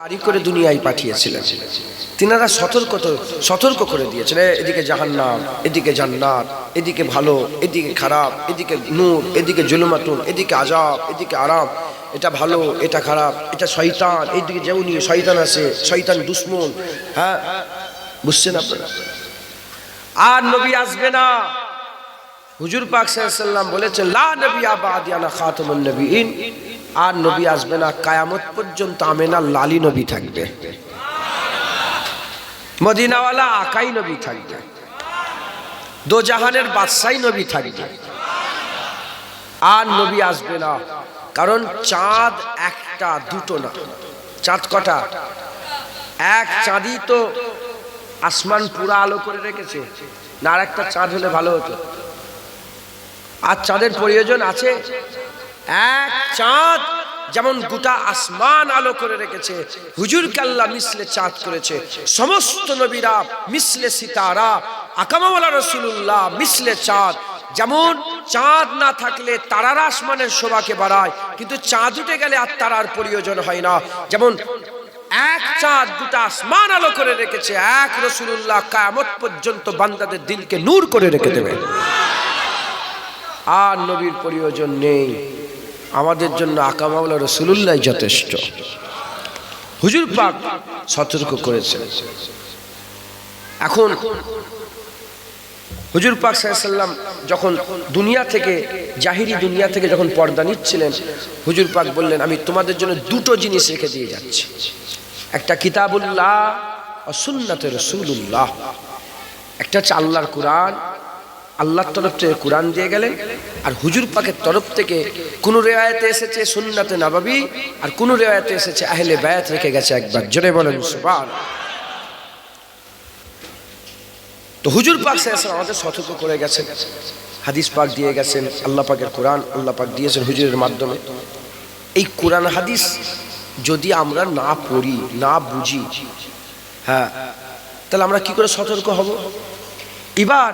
জারি করে দুনিয়ায় পাঠিয়েছিলেন। তিনারা সতর্ক করে দিয়েছেন, এদিকে জাহান্নাম, এদিকে জান্নাত, এদিকে ভালো, এদিকে খারাপ, এদিকে নূর, এদিকে জুলুমাতুন, এদিকে আযাব, এদিকে আরাম, এটা ভালো, এটা খারাপ, এটা শয়তান, এইদিকে যেমনি শয়তান আছে, শয়তান দুশ্মন। হ্যাঁ, বুঝছেন আপনারা? আর নবী আসবে না। হুজুর পাক সাল্লাল্লাহু আলাইহি ওয়াসাল্লাম বলেছেন, লা নবিয়্যা বা'দি আনা খাতামুন নবিয়্যিন। আর নবী আসবে না, কিয়ামত পর্যন্ত আমেনার লালি নবী থাকবে, মদিনাওয়ালা আকাই নবী থাকবে, দো জাহানের বাদশাহী নবী থাকবে। আর নবী আসবে না, কারণ চাঁদ একটা দুটো না। চাঁদ কটা? এক চাঁদই তো আসমান পুরা আলো করে রেখেছে, না আর একটা চাঁদ হলে ভালো হতো? আর চাঁদের প্রয়োজন আছে? এক চাঁদ যেমন গোটা আসমান আলো করে রেখেছে, হুজুরকে আল্লাহ মিসলে চাঁদ করেছে। সমস্ত নবীরা মিসলে সিতারা, আকামাওয়ালা রাসূলুল্লাহ মিসলে চাঁদ। যেমন চাঁদ না থাকলে তারারা আসমানের শোভাকে বাড়ায়, কিন্তু চাঁদ উঠে গেলে আর তারার প্রয়োজন হয় না। যেমন এক চাঁদ গোটা আসমান আলো করে রেখেছে, এক রাসূলুল্লাহ কিয়ামত পর্যন্ত বান্দাদের দিলকে নূর করে রেখে দেবে। আর নবীর প্রয়োজন নেই, আমাদের জন্য আকামাওয়ালা রাসূলুল্লাহ যথেষ্ট। হুজুর পাক সতর্ক করেছেন। এখন হুজুর পাক সাল্লাল্লাহু আলাইহি ওয়াসাল্লাম যখন দুনিয়া থেকে, জাহিরি দুনিয়া থেকে যখন পর্দা নিচ্ছিলেন, হুজুর পাক বললেন, আমি তোমাদের জন্য দুটো জিনিস রেখে দিয়ে যাচ্ছি। একটা কিতাবুল্লাহ ও সুন্নাতে রাসূলুল্লাহ। একটা হচ্ছে আল্লাহর কোরআন, আল্লাহর তরফ থেকে কোরআন দিয়ে গেলেন, আর হুজুর পাকের তরফ থেকে কোন রিওয়ায়াতে এসেছে সুন্নাতে নববী, আর কোন রিওয়ায়াতে এসেছে আহলে বায়াত রেখে গেছে। একবার জোরে বলেন সুবহানাল্লাহ। তো হুজুর পাক সাল্লাল্লাহু আলাইহি ওয়াসাল্লাম আমাদের সতর্ক করে গেছেন, হাদিস পাক দিয়ে গেছেন, আল্লাহ পাকের কোরআন আল্লাহ পাক দিয়েছেন হুজুরের মাধ্যমে। এই কোরআন হাদিস যদি আমরা না পড়ি, না বুঝি, হ্যাঁ, তাহলে আমরা কি করে সতর্ক হব? এবার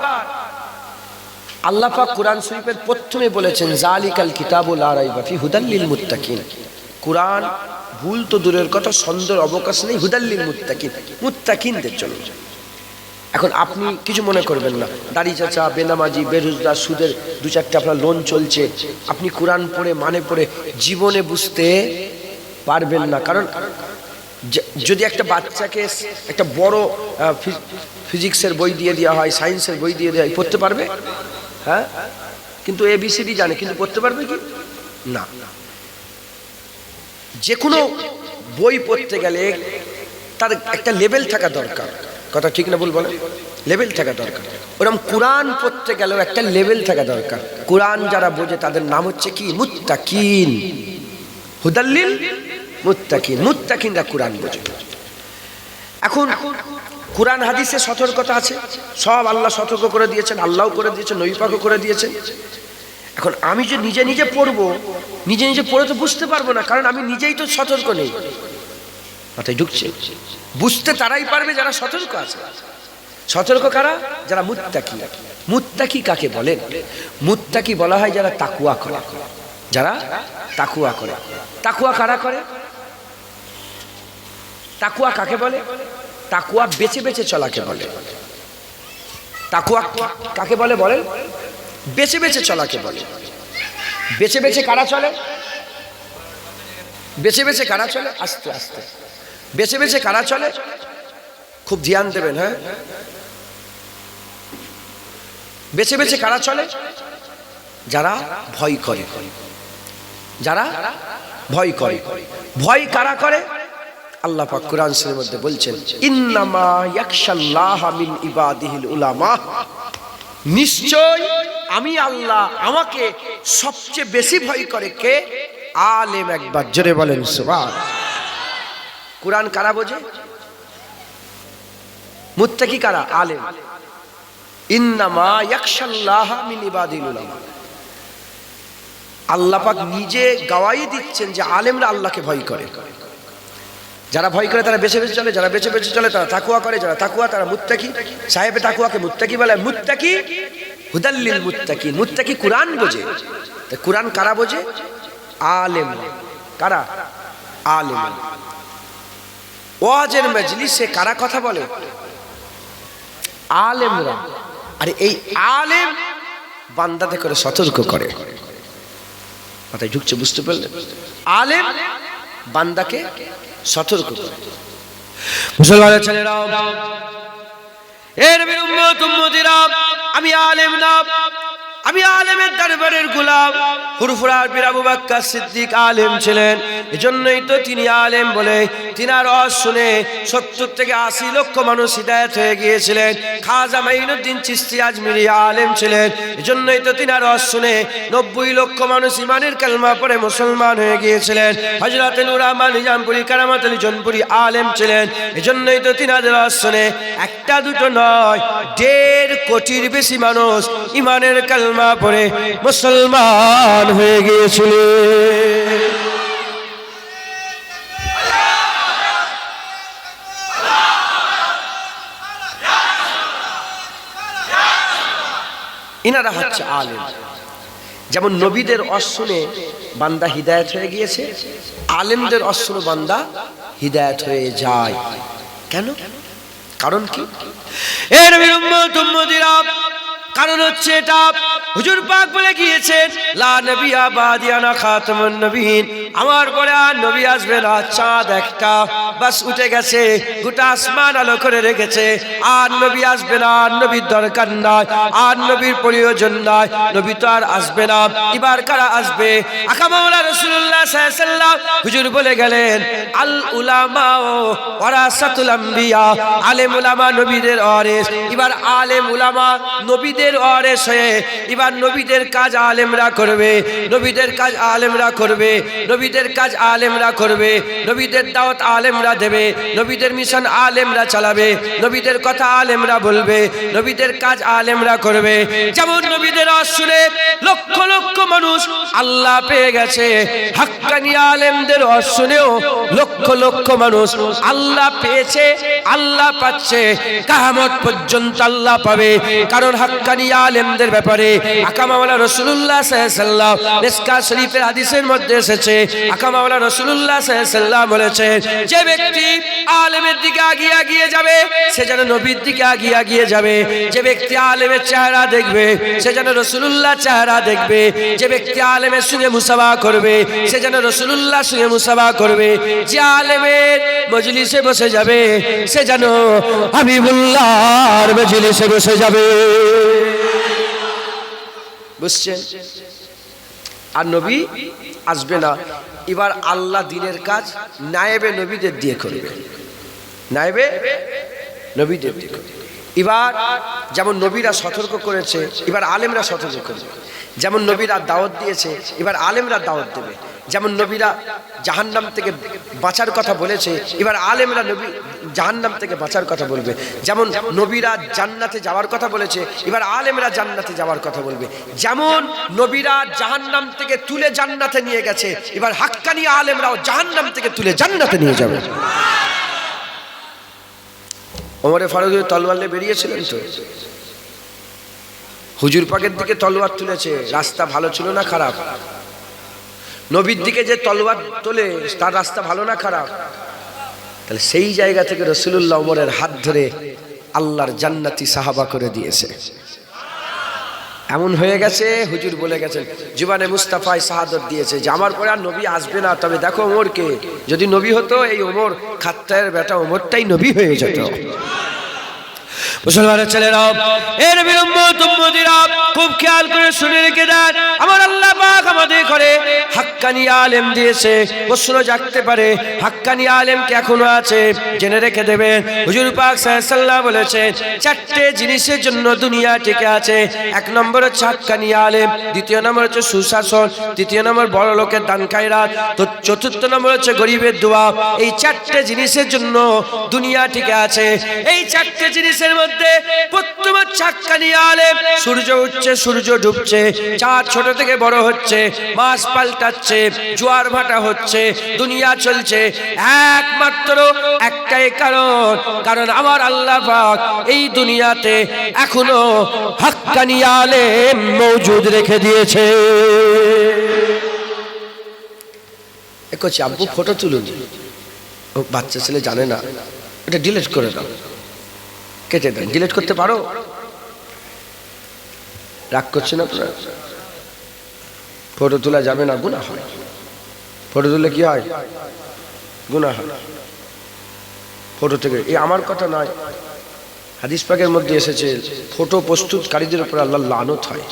আল্লাহ পাক কোরআন শরীফের প্রথমে বলেছেন, যালিকাল কিতাবু লা রাইবা ফি হুদাল লিল মুত্তাকিন। কোরআন ভুল তো দূরের কথা, সন্দেহের অবকাশ নেই, হুদাল লিল মুত্তাকিন, মুত্তাকিনদের জন্য। এখন আপনি কিছু মনে করবেন না, দাড়ি চাচা, বেনামাজি, বেরোজগার, সুদের দু চারটে আপনার লোন চলছে, আপনি কোরআন পড়ে মানে পড়ে জীবনে বুঝতে পারবেন না। কারণ যদি একটা বাচ্চাকে একটা বড় ফিজিক্সের বই দিয়ে দেওয়া হয়, সায়েন্সের বই দিয়ে দেওয়া হয়, পড়তে পারবে? হ্যাঁ, কিন্তু ABCD জানে, কিন্তু পড়তে পারবে কি? না। যে কোনো বই পড়তে গেলে তার একটা লেভেল থাকা দরকার। কথা ঠিক না ভুল বলে? লেভেল থাকা দরকার। ওরকম কোরআন পড়তে গেলেও একটা লেভেল থাকা দরকার। কোরআন যারা বোঝে তাদের নাম হচ্ছে কি? মুত্তাকিন। হুদাল লিল মুত্তাকিন, মুত্তাকিনরা কোরআন বোঝে। এখন কোরআন হাদিসে সতর্কতা আছে, সব আল্লাহ সতর্ক করে দিয়েছেন, আল্লাহও করে দিয়েছেন, নবী পাকও করে দিয়েছেন। এখন আমি যে নিজে নিজে পড়বো, নিজে নিজে পড়ে তো বুঝতে পারবো না, কারণ আমি নিজেই তো সতর্ক নেই। মাথায় ঢুকছে? বুঝতে তারাই পারবে যারা সতর্ক আছে। সতর্ক কারা? যারা মুত্তাকি। মুত্তাকি কাকে বলেন? মুত্তাকি বলা হয় যারা তাকওয়া করে, যারা তাকওয়া করে। তাকওয়া কারা করে? তাকওয়া কাকে বলে? তাকওয়া বেঁচে বেঁচে চলাকে বলে। তাকওয়া কাকে বলে বলেন? বেঁচে বেঁচে চলাকে বলে। বেঁচে বেঁচে কারা চলে? বেঁচে বেঁচে কারা চলে? আস্তে আস্তে। বেঁচে বেঁচে কারা চলে? খুব ধ্যান দেবেন। হ্যাঁ, বেঁচে বেঁচে কারা চলে? যারা ভয় করে। যারা ভয় করে। ভয় কারা করে? আল্লাহ পাক কোরআন শরীফের মধ্যে বলছেন, ইন্নামা ইয়াখশাল্লাহা মিন ইবাদিহিল উলামা। নিশ্চয় আমি আল্লাহ, আমাকে সবচেয়ে বেশি ভয় করে কে? আলেম। একবার জোরে বলেন সুবহানাল্লাহ। কোরআন কারা বোঝে? মুত্তাকি কারা? আলেম। ইন্নামা ইয়াখশাল্লাহা মিন ইবাদিহিল উলামা। আল্লাহ পাক নিজে গাওয়াই দিচ্ছেন যে আলেমরা আল্লাহকে ভয় করে। যারা ভয় করে তারা বেঁচে বেঁচে চলে, যারা বেঁচে বেঁচে চলে তারা তাকওয়া করে, যারা তাকওয়া তারা মুত্তাকি। সাহেবে তাকওয়াকে মুত্তাকি বলে। মুত্তাকি হুদাল লিল মুত্তাকিন। মুত্তাকি কোরআন বোঝে। কোরআন কারা বোঝে? আলেম। কারা? আলেম। ওয়াজের মজলিসে কারা কথা বলে? আলেমরা। আর এই আলেম বান্দাদের করে সতর্ক করে। মাথায় ঢুকছে, বুঝতে পারলেন? আলেম বান্দাকে সতর্ক করে। মুসলমানের ছেলেরা, এর নবীর উম্মত উম্মতিরা, আমি আলেম না, আমি আলেমের দরবারের গোলাম। ফুরফুরার পীর আবু বকর সিদ্দিক আলেম ছিলেন, এজন্যই তো তিনি আলেম বলে তিনার ওয়াজ শুনে 70 থেকে 80 লক্ষ মানুষ হিদায়াত হয়ে গিয়েছিলেন। খাজা মাইনুদ্দিন চিশতি আজমিরি আলেম ছিলেন, এজন্যই তো তিনার ওয়াজ শুনে 90 লক্ষ মানুষ ইমানের কালমা পড়ে মুসলমান হয়ে গিয়েছিলেন। হযরত নূর আহমদ নিজামপুরি কারামাত আলী জনপুরি আলেম ছিলেন, এজন্যই তো তিনাদের ওয়াজ শুনে একটা দুটো নয় 1.5 কোটির বেশি মানুষ ইমানের কালমা পড়ে মুসলমান হয়ে গিয়েছিল। ইনারা হচ্ছে আলেম। যেমন নবীদের ওয়াজ শুনে বান্দা হিদায়াত হয়ে গিয়েছে, আলেমদের ওয়াজ শুনে বান্দা হিদায়াত হয়ে যায়। কেন? কারণ কি? এর নবীর উম্মত উম্মতিরা, কারণ হচ্ছে এটা, হুজুর পাক বলে গিয়েছেন, লা নবিয়া বাদি আনা খাতামুন নবীন, আমার পরে আর নবী আসবে না। চাঁদ একটা বাস উঠে গেছে, গোটা আসমান আলো করে রেখেছে, আর নবী আসবে না, আর নবীর দরকার নাই, আর নবীর প্রয়োজন নাই, নবী তো আর আসবে না। এবার কারা আসবে? আকা মাওলা রাসূলুল্লাহ সাল্লাল্লাহু আলাইহি ওয়াসাল্লাম হুজুর বলে গেলেন, আল উলামা ওয়ারাসাতুল আম্বিয়া, আলেম উলামা নবীদের ওয়ারিস। এবার আলেম উলামা নবীদের ওয়ারিস হয়ে এবার নবীদের কাজ আলেমরা করবে, নবীদের কাজ আলেমরা করবে, নবীদের কাজ আলেমরা করবে, নবীদের দাওয়াত আলেমরা দেবে, নবীদের মিশন আলেমরা চালাবে, নবীদের কথা আলেমরা বলবে, নবীদের কাজ আলেমরা করবে। যেমন নবীদের ওয়াজ শুনে লক্ষ লক্ষ মানুষ আল্লাহ পেয়ে গেছে, হাক্কানি আলেমদের ওয়াজ শুনেও লক্ষ লক্ষ মানুষ আল্লাহ পেয়েছে, আল্লাহ পাচ্ছে, কিয়ামত পর্যন্ত আল্লাহ পাবে। কারণ হাক্কানি আলেমদের ব্যাপারে আকা মাওলা রাসূলুল্লাহ সাল্লাল্লাহু আলাইহি ওয়াসাল্লাম মিসকাত শরীফের হাদিসের মধ্যে এসেছে, আকা মাওলা রাসূলুল্লাহ সাল্লাল্লাহু আলাইহি ওয়াসাল্লাম বলেছেন, যে ব্যক্তি আলেমের দিকে এগিয়ে যাবে সে যেন নবীর দিকে এগিয়ে যাবে, যে ব্যক্তি আলেমের চেহারা দেখবে সে যেন রাসূলুল্লাহ চেহারা দেখবে, যে ব্যক্তি আলেমের সঙ্গে মুসাফা করবে সে যেন রাসূলুল্লাহর সঙ্গে মুসাফা করবে, যে আলেমের মজলিসে বসে যাবে সে যেন হাবিবুল্লাহর মজলিসে বসে যাবে। বুঝছেন? আর নবী আসবে না। এবার আল্লাহ দিনের কাজ নায়েবে নবীদের দিয়ে করবে, নায়েবে নবীদের দিয়ে করবে। এবার যেমন নবীরা সতর্ক করেছে, এবার আলেমরা সতর্ক করবে। যেমন নবীরা দাওয়াত দিয়েছে, এবার আলেমরা দাওয়াত দেবে। যেমন নবীরা জাহান্নাম থেকে বাঁচার কথা বলেছে, এবার আলেমরা নবী জাহান্নাম থেকে বাঁচার কথা বলবে। যেমন নবীরা জান্নাতে যাওয়ার কথা বলেছে, এবার আলেমরা জান্নাতে যাওয়ার কথা বলবে। যেমন নবীরা জাহান্নাম থেকে তুলে জান্নাতে নিয়ে গেছে, এবার হাক্কানি আলেমরাও জাহান্নাম থেকে তুলে জান্নাতে নিয়ে যাবে। ওমরে ফারুক তলোয়ার নিয়ে বেরিয়েছিলেন তো, হুজুর পাকের দিকে তলোয়ার তুলেছে, রাস্তা ভালো ছিল না খারাপ? নবীর দিকে যে তলোয়ার তোলে তার রাস্তা ভালো না খারাপ? তাহলে সেই জায়গা থেকে রাসূলুল্লাহ ওমরের হাত ধরে আল্লাহর জান্নাতি সাহাবা করে দিয়েছে। এমন হয়ে গেছে, হুজুর বলে গেছেন, জীবনে মুস্তাফায় শাহাদত দিয়েছে যে আমার পরে আর নবী আসবে না। তবে দেখো ওমরকে, যদি নবী হতো এই ওমর খাত্তায়ের বেটা ওমরটাই নবী হয়ে যেত। মুসলমানের ছেলেরা, এর নবীর উম্মত উম্মতিরা খুব খেয়াল করে শুনে রেখে দেন, আমার আল্লাহ পাক আমাদের করে হাক্কানি আলেম দিয়েছে। প্রশ্ন জাগতে পারে, হাক্কানি আলেম কি এখনো আছে? জেনে রেখে দেবেন, হুজুর পাক সাল্লাল্লাহু আলাইহি ওয়াসাল্লাম বলেছেন, 4টে জিনিসের জন্য দুনিয়া টিকে আছে। 1 নম্বর হচ্ছে হাক্কানি আলেম, 2য় নম্বর হচ্ছে সুশাসন, 3য় নম্বর বড় লোকের দান খায়রাত, তো 4র্থ নম্বর হচ্ছে গরিবের দোয়া। এই 4টে জিনিসের জন্য দুনিয়া টিকে আছে। এই 4টে জিনিসের মধ্যে প্রথম হচ্ছে হাক্কানি আলেম। সূর্য উঠছে, সূর্য ডুবছে, চাঁদ ছোট থেকে বড় হচ্ছে, মাস পাল্টাচ্ছে, জোয়ার ভাটা হচ্ছে, দুনিয়া চলছে, একমাত্র একটাই কারণ আমার আল্লাহ পাক এই দুনিয়াতে এখনো হাক্কানি আলেম মওজুদ রেখে দিয়েছে। একছি আব্বু ফটো তুলুন, ও বাচ্চা ছেলে জানে না, এটা ডিলিট করে দাও, কেটে দেন। ডিলিট করতে পারো? রাগ করছেন আপনারা? ফটো তোলা যাবে না, গুনাহ হয়। ফটো তুললে কি হয়? গুনাহ হয়। ফটো থেকে, এই আমার কথা নয়, হাদিস পাকের মধ্যে এসেছে ফটো প্রস্তুতকারীদের উপর আল্লাহর লানত হয়।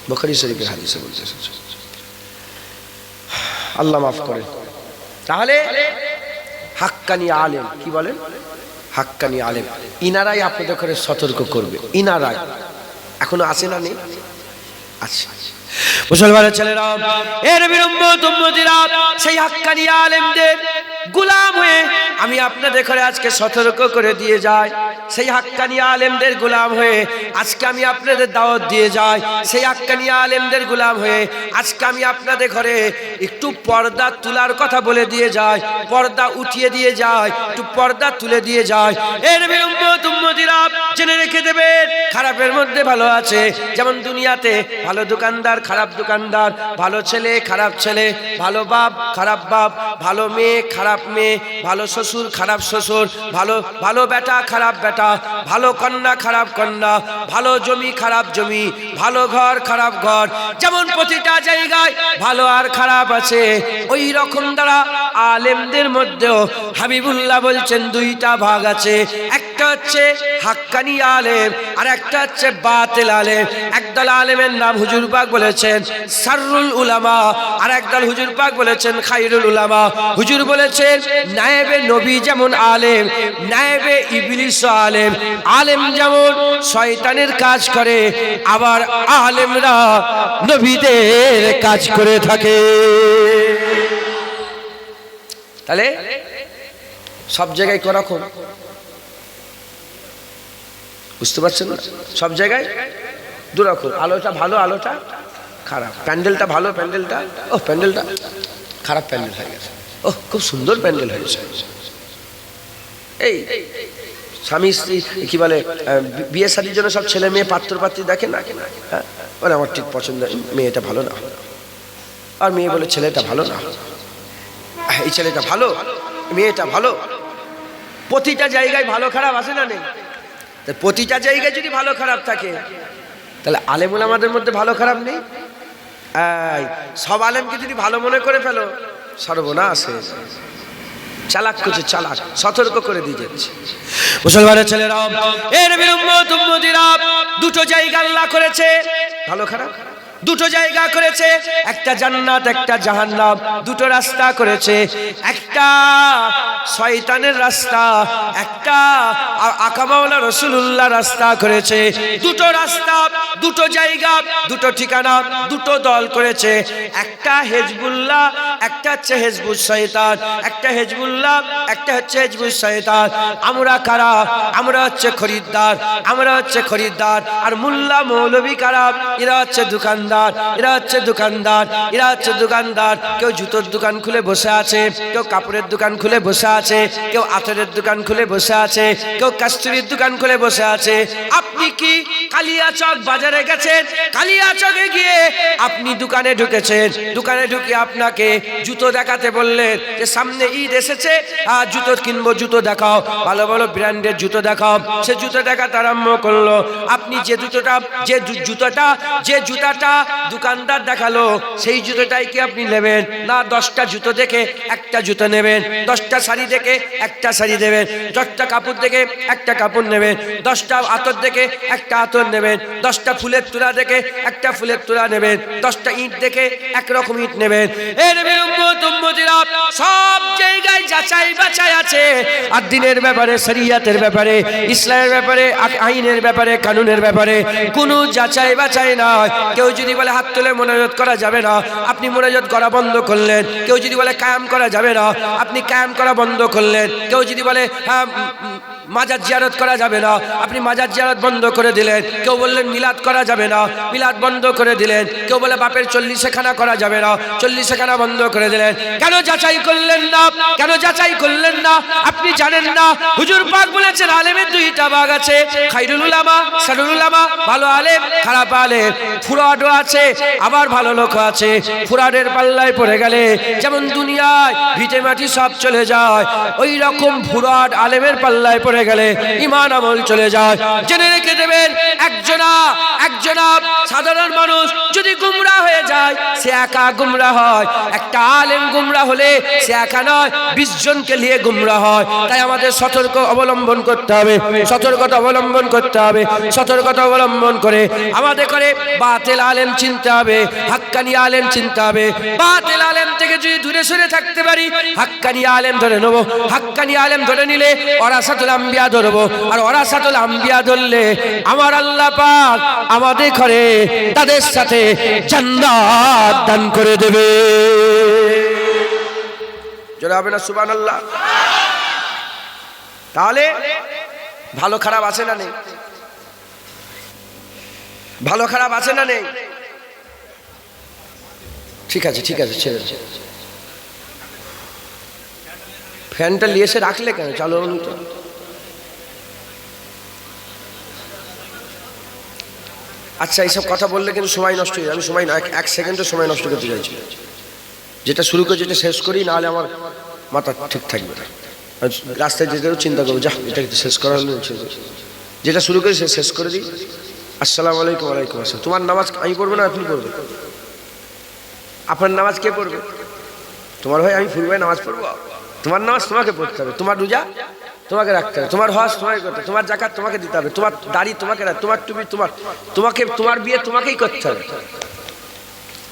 বুখারী শরীফের হাদিসে বলতে এসেছে। আল্লাহ মাফ করে। তাহলে হাক্কানি আলেম, কি বলেন? হাক্কানি আলেম, ইনারাই আপনাদের করে সতর্ক করবে। ইনারাই এখনো আছে না? নেই? আচ্ছা, মুসলমানের ছেলেরা, এর উম্মতিরা সেই হাক্কানি আলেমদের গোলাম হয়ে আমি আপনাদের ঘরে আজকে সতর্ক করে দিয়ে যাই। সেই হাক্কানি আলেমদের গোলাম হয়ে আজকে আমি আপনাদের দাওয়াত দিয়ে যাই। সেই হাক্কানি আলেমদের গোলাম হয়ে আজকে আমি আপনাদের ঘরে একটু পর্দা তোলার কথা বলে দিয়ে যাই, পর্দা উঠিয়ে দিয়ে যাই, একটু পর্দা তুলে দিয়ে যাই। এর উম্মতিরা জেনে রেখে দেবেন, খারাপের মধ্যে ভালো আছে। যেমন দুনিয়াতে ভালো দোকানদার, খারাপ দোকানদার, ভালো ছেলে, খারাপ ছেলে, ভালো বাপ, খারাপ বাপ, ভালো মেয়ে, খারাপ মেয়ে, ভালো শ্বশুর, খারাপ শ্বশুর, ভালো বেটা, খারাপ বেটা, ভালো কন্যা, খারাপ কন্যা, ভালো জমি, খারাপ জমি, ভালো ঘর, খারাপ ঘর। যেমন প্রতিটা জায়গায় ভালো আর খারাপ আছে, ওই রকম দ্বারা আলেমদের মধ্যেও হাবিবুল্লাহ বলছেন দুইটা ভাগ আছে। একটা হচ্ছে হাক্কানি আলেম, আর একটা হচ্ছে বাতিল আলেম। একদল আলেমের নাম হুজুর পাক বলেছেন সাররুল উলামা, আর একদল হুজুর পাক বলেছেন খায়রুল উলামা। হুজুর বলেছেন নায়েবে নবী যেমন আলেম, নায়েবে ইবলিস আলেম। আলেম যেমন শয়তানের কাজ করে, আবার আলেমরা নবীদের কাজ করে থাকে। তাহলে সব জায়গায় করখন, বুঝতে পারছেন না? সব জায়গায় দুরকম, আলোটা ভালো, আলোটা খারাপ, প্যান্ডেলটা ভালো, প্যান্ডেলটা প্যান্ডেলটা খারাপ প্যান্ডেল হয়ে গেছে। খুব সুন্দর প্যান্ডেল হয়েছে। এই স্বামী স্ত্রী কি বলে, বিয়ে শাদীর জন্য সব ছেলে মেয়ে পাত্র পাত্রী দেখে না, হ্যাঁ, বলে আমার ঠিক পছন্দ, মেয়েটা ভালো না, আর মেয়ে বলে ছেলেটা ভালো না, এই ছেলেটা ভালো, মেয়েটা ভালো। প্রতিটা জায়গায় ভালো খারাপ আছে না? নেই? প্রতিটা জায়গায় যদি ভালো খারাপ থাকে, তাহলে আলেম উলামাদের মধ্যে ভালো খারাপ নেই? সব আলেমকে যদি ভালো মনে করে ফেলো, সর্বনাশ। চালাক করছে, চালাক, সতর্ক করে দিয়ে যাচ্ছে। মুসলমানের ছেলেরা, এর উম্মতিরা দুটো জায়গা আল্লাহ করেছে ভালো খারাপ, দুটো জায়গা করেছে, একটা জান্নাত, একটা জাহান্নাম। দুটো রাস্তা করেছে, একটা শয়তানের রাস্তা, একটা আকা মাওলা রাসূলুল্লাহ রাস্তা করেছে। দুটো রাস্তা, দুটো জায়গা, দুটো ঠিকানা, দুটো দল করেছে। একটা হেজবুল্লাহ, একটা হচ্ছে হেজবুস শয়তান। একটা হেজবুল্লাহ, একটা হচ্ছে হেজবুস শয়তান। আমরা কারা? আমরা হচ্ছে খরিদ্দার, আমরা হচ্ছে খরিদ্দার। আর মোল্লা মৌলভী কারা? এরা হচ্ছে দোকানদার, এরা হচ্ছে দোকানদার, এরা হচ্ছে দোকানদার। কেউ জুতোর দোকান খুলে বসে আছে, কেউ কাপড়ের দোকান খুলে বসে আছে, কেউ আতরের দোকান খুলে বসে আছে, কেউ কাস্তুরির দোকান খুলে বসে আছে। আপনি কি কালিয়াচক বাজারে গেছেন, কালিয়াচকে গিয়ে আপনি দোকানে ঢুকেছেন, দোকানে ঢুকে আপনাকে জুতো দেখাতে বললেন যে সামনে ঈদ এসেছে, আর জুতো কিনবো, জুতো দেখাও, ভালো ভালো ব্র্যান্ডের জুতো দেখাও। সে জুতো দেখাতে আরম্ভ করলো। আপনি যে জুতাটা দোকানদার দেখালো, সেই জুতোটাই কি আপনি নেবেন? না, 10টা জুতো দেখে একটা জুতো নেবেন, 10টা শাড়ি দেখে একটা শাড়ি নেবেন, 10টা কাপড় দেখে একটা কাপড় নেবেন, 10টা আতর দেখে একটা আতর নেবেন, 10টা ফুলের তোড়া দেখে একটা ফুলের তোড়া নেবেন, 10টা ইট দেখে একরকম ইট নেবেন। এর উম্মতিরা সব জায়গায় যাচাই বাছাই আছে। আর দিনের ব্যাপারে, শরিয়াতের ব্যাপারে, ইসলামের ব্যাপারে, আইনের ব্যাপারে, কানুনের ব্যাপারে কোনো যাচাই বাছাই নয়। কেউ যদি বলে হাত তুলে মোনাজাত করা যাবে না, আপনি মোনাজাত করা বন্ধ করলেন। কেউ যদি বলে কায়াম করা যাবে না, আপনি কায়াম করা বন্ধ করলেন। কেউ যদি বলে মাজার জিয়ারত করা যাবে না, আপনি মাজার জিয়ারত বন্ধ করে দিলেন। কেউ বললেন মিলাদ করা যাবে না, মিলাদ বন্ধ করে দিলেন। কেউ বলে বাপের 40খানা করা যাবে না, 40খানা বন্ধ করে দিলেন। কেন যাচাই করলেন না? কেন যাচাই করলেন না? আপনি জানেন না হুজুর পাক বলেছেন আলেমের দুইটা ভাগ আছে, খাইরুল উলামা, শারুল উলামা, ভালো আলেম, খারাপ আলেম। ফুরাডও আছে, আবার ভালো লোক আছে। ফুরাডের পাল্লায় পড়ে গেলে যেমন দুনিয়ায় ভিটে মাটি সব চলে যায়, ওই রকম ফুরাড আলেমের পাল্লায় পড়ে গেলে ঈমান আমল চলে যায়। জেনে রেখে দেবেন, একজনা সাধারণ মানুষ যদি গুমরাহ হয়ে যায় সে একা গুমরাহ হয়, একটা আলেম গুমরাহ হলে সে একা নয়, 20 জনকে নিয়ে গুমরাহ হয়। তাই আমাদের সতর্ক অবলম্বন করতে হবে, সতর্কতা অবলম্বন করতে হবে। সতর্কতা অবলম্বন করে আমাদের করে বাতিল আলেম চিনতে হবে, হাক্কানি আলেম চিনতে হবে। বাতিল আলেম থেকে যদি দূরে সরে থাকতে পারি, হাক্কানি আলেম ধরে নেব। হাক্কানি আলেম ধরে নিলে ওরাসাতুল আম্বিয়া ধরবো, আর ওরাসাতুল আম্বিয়া ধরলে আমার আল্লাহ পাক আমাদের ঘরে তাদের সাথে জান্নাত দান করে দেবে। জোরে হবে না সুবহানাল্লাহ? তাহলে ভালো খারাপ আছে না নেই? ভালো খারাপ আছে না নেই? ঠিক আছে, ঠিক আছে, ছেড়ে ফ্যানটা নিয়ে এসে রাখলে কেন? চালু হলো তো। আচ্ছা, এইসব কথা বললে কিন্তু সময় নষ্ট হয়ে যায়। আমি সময় না, 1 সেকেন্ডও সময় নষ্ট করতে চাইছি। যেটা শুরু করে যেটা শেষ করি, নাহলে আমার মাথা ঠিক থাকবে না। রাস্তায় যেতেও চিন্তা করবো, যা এটা কিন্তু শেষ করা হলো। যেটা শুরু করি সে শেষ করে দিই। আসসালামু আলাইকুম। ওয়ালাইকুম আসসালাম। তোমার নামাজ আমি পড়বো না আপনি পড়বে? আপনার নামাজ কে পড়বে? তোমার ভাই আমি ফুল ভাই নামাজ পড়বো? তোমার নামাজ তোমাকে পড়তে হবে, তোমার রোজা তোমাকে রাখতে হবে, তোমার হজ তোমাকে করতে হবে, তোমার যাকাত তোমাকে দিতে হবে, তোমার দাড়ি তোমাকে রাখতে, তোমার টুপি তোমার বিয়ে তোমাকেই করতে হবে,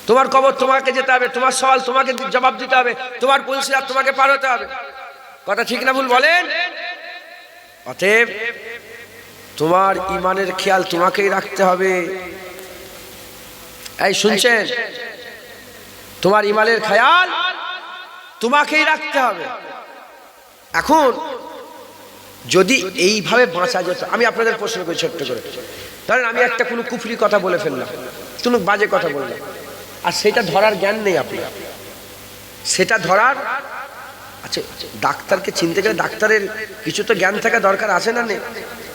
তোমার কবর তোমাকে যেতে হবে, তোমার সওয়াল তোমাকে জবাব দিতে হবে, তোমার পুলসিরাত তোমাকে পার হতে হবে। কথা ঠিক না ভুল বলেন? অতএব তোমার ইমানের খেয়াল তোমাকেই রাখতে হবে। এই শুনছেন? তোমার ইমানের খেয়াল তোমাকেই রাখতে হবে। এখন যদি এইভাবে বাঁচা যেত, আমি আপনাদের প্রশ্ন করি ছোট্ট করে, ধরেন আমি একটা কোনো কুফরি কথা বলে ফেললাম, কোনো বাজে কথা বললাম, আর সেটা ধরার জ্ঞান নেই আপনার, সেটা ধরার, আচ্ছা ডাক্তারকে চিনতে গেলে ডাক্তারের কিছু তো জ্ঞান থাকা দরকার আছে না? নেই?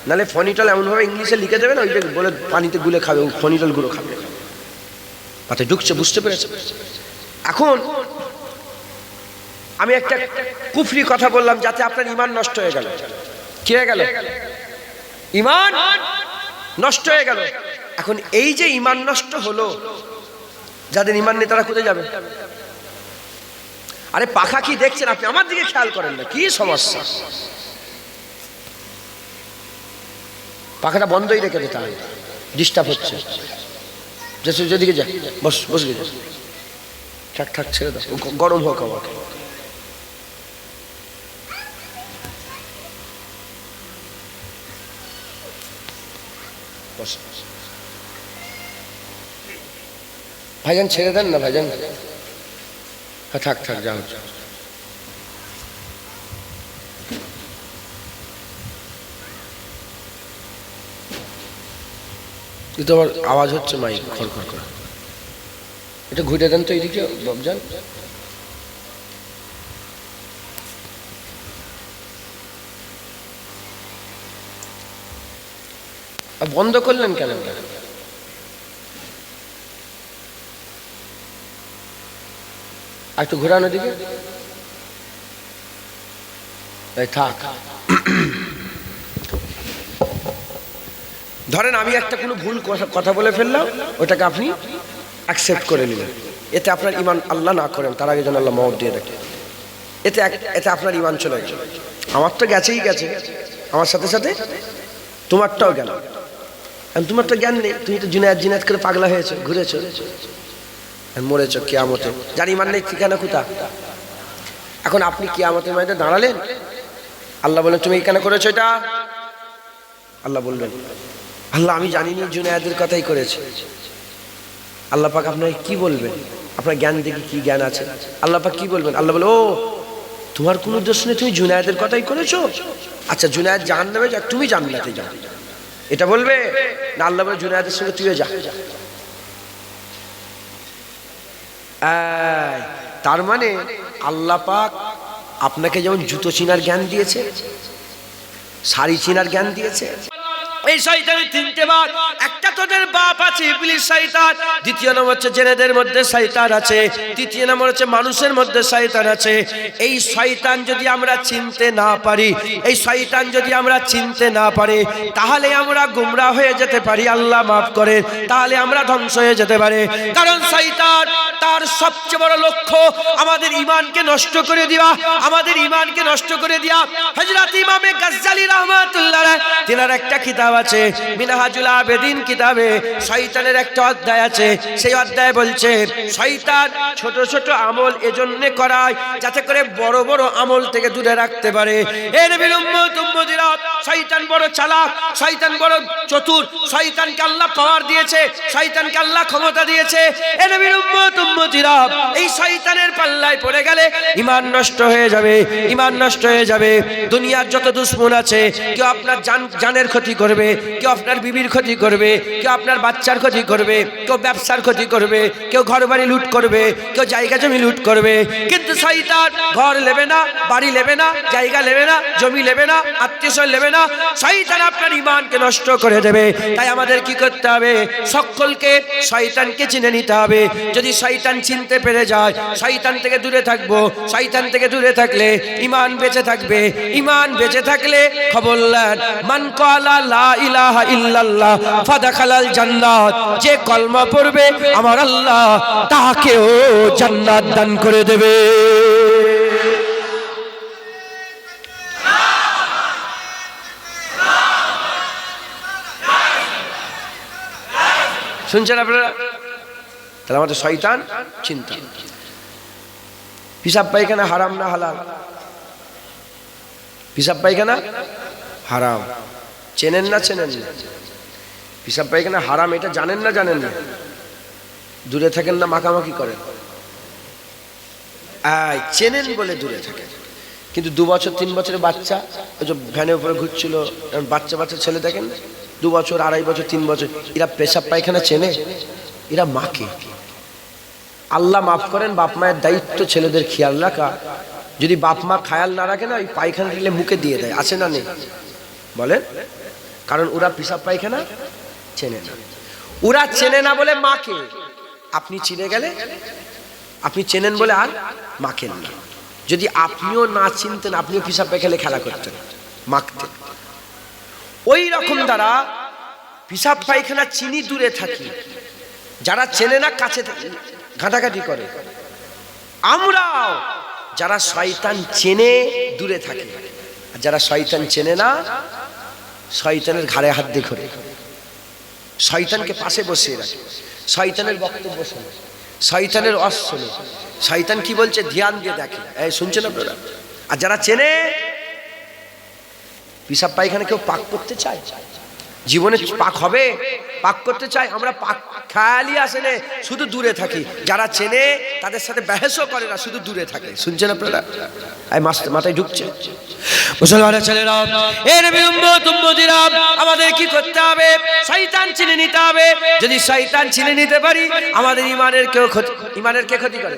নাহলে ফনিটল এমনভাবে ইংলিশে লিখে দেবে না, ওইটা বলে পানিতে গুলে খাবে, ওই ফনিটলগুলো খাবে। মাথায় ঢুকছে, বুঝতে পেরেছে? এখন আমি একটা কুফরি কথা বললাম যাতে আপনার ঈমান নষ্ট হয়ে গেল। কি হয়ে গেল? ঈমান নষ্ট হয়ে গেল। এখন এই যে ঈমান নষ্ট হলো, যাদের ঈমান নেই তারা কোথায় যাবে? আরে পাখা কি দেখছেন আপনি? আমার দিকে খেয়াল করেন না, কি সমস্যা? পাখাটা বন্ধই রেখে দিতে হবে, ডিস্টার্ব হচ্ছে। যেদিকে যা, বসে যা, ঠাক ঠাক ছেড়ে দাও, গরম হোক আমাকে। ভাইজান ছেড়ে দেন না ভাইজান। হ্যাঁ থাক যা হচ্ছে। কিন্তু আমার আওয়াজ হচ্ছে মাইক খড়খড় করে, এটা ঘুরে দেন তো এইদিকে বাবজান। বন্ধ করলেন কেন? একটু ঘোরানো দিকে থাক। ধরেন আমি একটা কোনো ভুল কথা বলে ফেললাম, ওটাকে আপনি অ্যাকসেপ্ট করে নিলেন, এতে আপনার ঈমান আল্লাহ না করেন তার আগে যেন আল্লাহ মওত দিয়ে রাখে, এতে আপনার ঈমান চলে গেছে। আমার তো গেছেই গেছে, আমার সাথে সাথে তোমারটাও গেল। তোমার তো জ্ঞান নেই, তুমি তো জিনাত করে পাগলা হয়েছো, ঘুরেছো, মরেছো কিয়ামতে। যার ঈমান নেই ঠিকানা কোথা? এখন আপনি কিয়ামতের ময়দানে দাঁড়ালেন, আল্লাহ বলেন তুমি এখানে করেছো এটা? আল্লাহ বলবেন আল্লাহ আমি জানিনি, জুনায়েদের কথাই করেছে। আল্লাহ পাক আপনাকে কি বলবেন? আপনার জ্ঞান দেখি কি জ্ঞান আছে? আল্লাহ পাক কি বলবেন? আল্লাহ বলে ও তোমার কোনো দোষ নেই, তুমি জুনায়েদের কথাই করেছো। আচ্ছা জুনায়েদ জাহান্নামে যাক, তুমি জান্নাতে যাও, এটা বলবে না? আল্লাহ বলে জুনায়েদের সঙ্গে তুইও যা। তার মানে আল্লাহ পাক আপনাকে যেমন জুতো চিনার জ্ঞান দিয়েছে, শাড়ি চিনার জ্ঞান দিয়েছে। এই শয়তানের তিনটে ভাগ, একটা তোদের বাপ আছে ইবলিস শয়তান, দ্বিতীয় নম্বর হচ্ছে জেনেদের মধ্যে শয়তান আছে, তৃতীয় নম্বর হচ্ছে মানুষের মধ্যে শয়তান আছে। এই শয়তান যদি আমরা চিনতে না পারি, এই শয়তান যদি আমরা চিনতে না পারি, তাহলে আমরা গোমরা হয়ে যেতে পারি, আল্লাহ মাফ করে, তাহলে আমরা ধ্বংস হয়ে যেতে পারি। কারণ শয়তান তার সবচেয়ে বড় লক্ষ্য আমাদের ঈমানকে নষ্ট করে দেওয়া, আমাদের ঈমানকে নষ্ট করে দেওয়া। হযরত ইমামে গাজ্জালী রাহমাতুল্লাহ আলাইহি তিনার একটা কিতাব আছে মিনহাজুল আবেদিন কিতাবে, শয়তানের একটা অধ্যায় আছে, সেই অধ্যায়ে বলছে শয়তান ছোট ছোট আমল এজন্য করায় যাতে করে বড় বড় আমল থেকে দূরে রাখতে পারে। এর বিলম্বরা শয়তান বড় চালাক, শয়তান বড় চতুর, শয়তানকে আল্লাহ পাওয়ার দিয়েছে, শয়তানকে আল্লাহ ক্ষমতা দিয়েছে। এর বিলম্বরা এই শয়তানের পাল্লায় পড়ে গেলে ঈমান নষ্ট হয়ে যাবে, ঈমান নষ্ট হয়ে যাবে। দুনিয়ার যত দুশমন আছে, কেউ আপনার জানের ক্ষতি করবে, কেউ আপনার বিবির ক্ষতি করবে, কেউ আপনার বাচ্চার ক্ষতি করবে, কেউ ব্যবসার ক্ষতি করবে, কেউ ঘর বাড়ি লুট করবে, কেউ জায়গা জমি লুট করবে। কিন্তু শয়তান ঘর নেবে না, বাড়ি নেবে না, জায়গা নেবে না, জমি নেবে না, আত্মীয়স্বজন নেবে না। শয়তান আপনার ঈমানকে নষ্ট করে দেবে। তাই আমাদের কি করতে হবে? সকলকে শয়তানকে চিনে নিতে হবে। যদি শয়তান চিনতে পেরে যায়, শয়তান থেকে দূরে থাকবো। শয়তান থেকে দূরে থাকলে ঈমান বেঁচে থাকবে। ঈমান বেঁচে থাকলে খবরদার মান ক্বালা লা ইলাহা ইল্লাল্লাহ ফাদাখালাল জান্নাত, যে কলমা পড়বে আমার আল্লাহ তাকেও জান্নাত দান করে দেবে। শুনছেন আপনারা? তাহলে আমাদের শয়তান চিন্তা। পিসাব পায়খানা হারাম না হালাল? পিসাব পায়খানা হারাম, চেনেন না চেনেন না? পিসাব পায়খানা হারাম এটা জানেন না জানেন না? দূরে থাকেন না মাখামাখি করেন? চেনেন বলে দূরে থাকেন। কিন্তু 2 বছর 3 বছরের বাচ্চা ওই যে ভ্যানের উপরে ঘুরছিল, বাচ্চা বাচ্চা ছেলে দেখেন 2 বছর 2.5 বছর 3 বছর, এরা পেশাব পায়খানা চেনে? এরা মাকে। আল্লাহ মাফ করেন, বাপ মায়ের দায়িত্ব ছেলেদের খেয়াল রাখা। যদি বাপ মা খেয়াল না রাখে না, ওই পায়খানা দিলে মুখে দিয়ে দেয়, আছে না নেই বলেন? কারণ ওরা পেশাব পায়খানা চেনে না। ওরা চেনে না বলে মাকে। আপনি চিনে গেলে, আপনি চেনেন বলে আর মাখেন না। যদি আপনিও না চিনতেন, আপনিও পেশাব পায়খানা খেলা করতেন, মাখতেন। ওই রকম দ্বারা পেশাব পায়খানা চিনি দূরে থাকি, যারা চেনে না কাছে ঘাটাঘাটি করে। আমরাও যারা শয়তান চেনে দূরে থাকে, আর যারা শয়তান চেনে না শয়তানের ঘাড়ে হাত দিয়ে ঘোরে, শয়তানকে পাশে বসিয়ে রাখে, শয়তানের বক্তব্য শোনে, শয়তানের ওয়াজ শোনে, শয়তান কি বলছে ধ্যান দিয়ে দেখে। এই শুনছেন আপনারা? আর যারা চেনে, পেশাব পায়খানা কেউ পাক করতে চায়? জীবনে পাক হবে? পাক করতে চাই আমরা? পাক খেয়ালই আসে না, শুধু দূরে থাকি। যারা চেনে তাদের সাথে বহসও করে না, শুধু দূরে থাকে। শুনছেন আপনারা? এই মাথায় ঢুকছে? মুসলমানের ছেলেরা, এ নবীর উম্মত উম্মতিরা, আমাদের কি করতে হবে? শয়তান চিনে নিতে হবে। যদি শয়তান চিনে নিতে পারি, আমাদের ঈমানের কেউ ক্ষতি, ঈমানের কে ক্ষতি করে?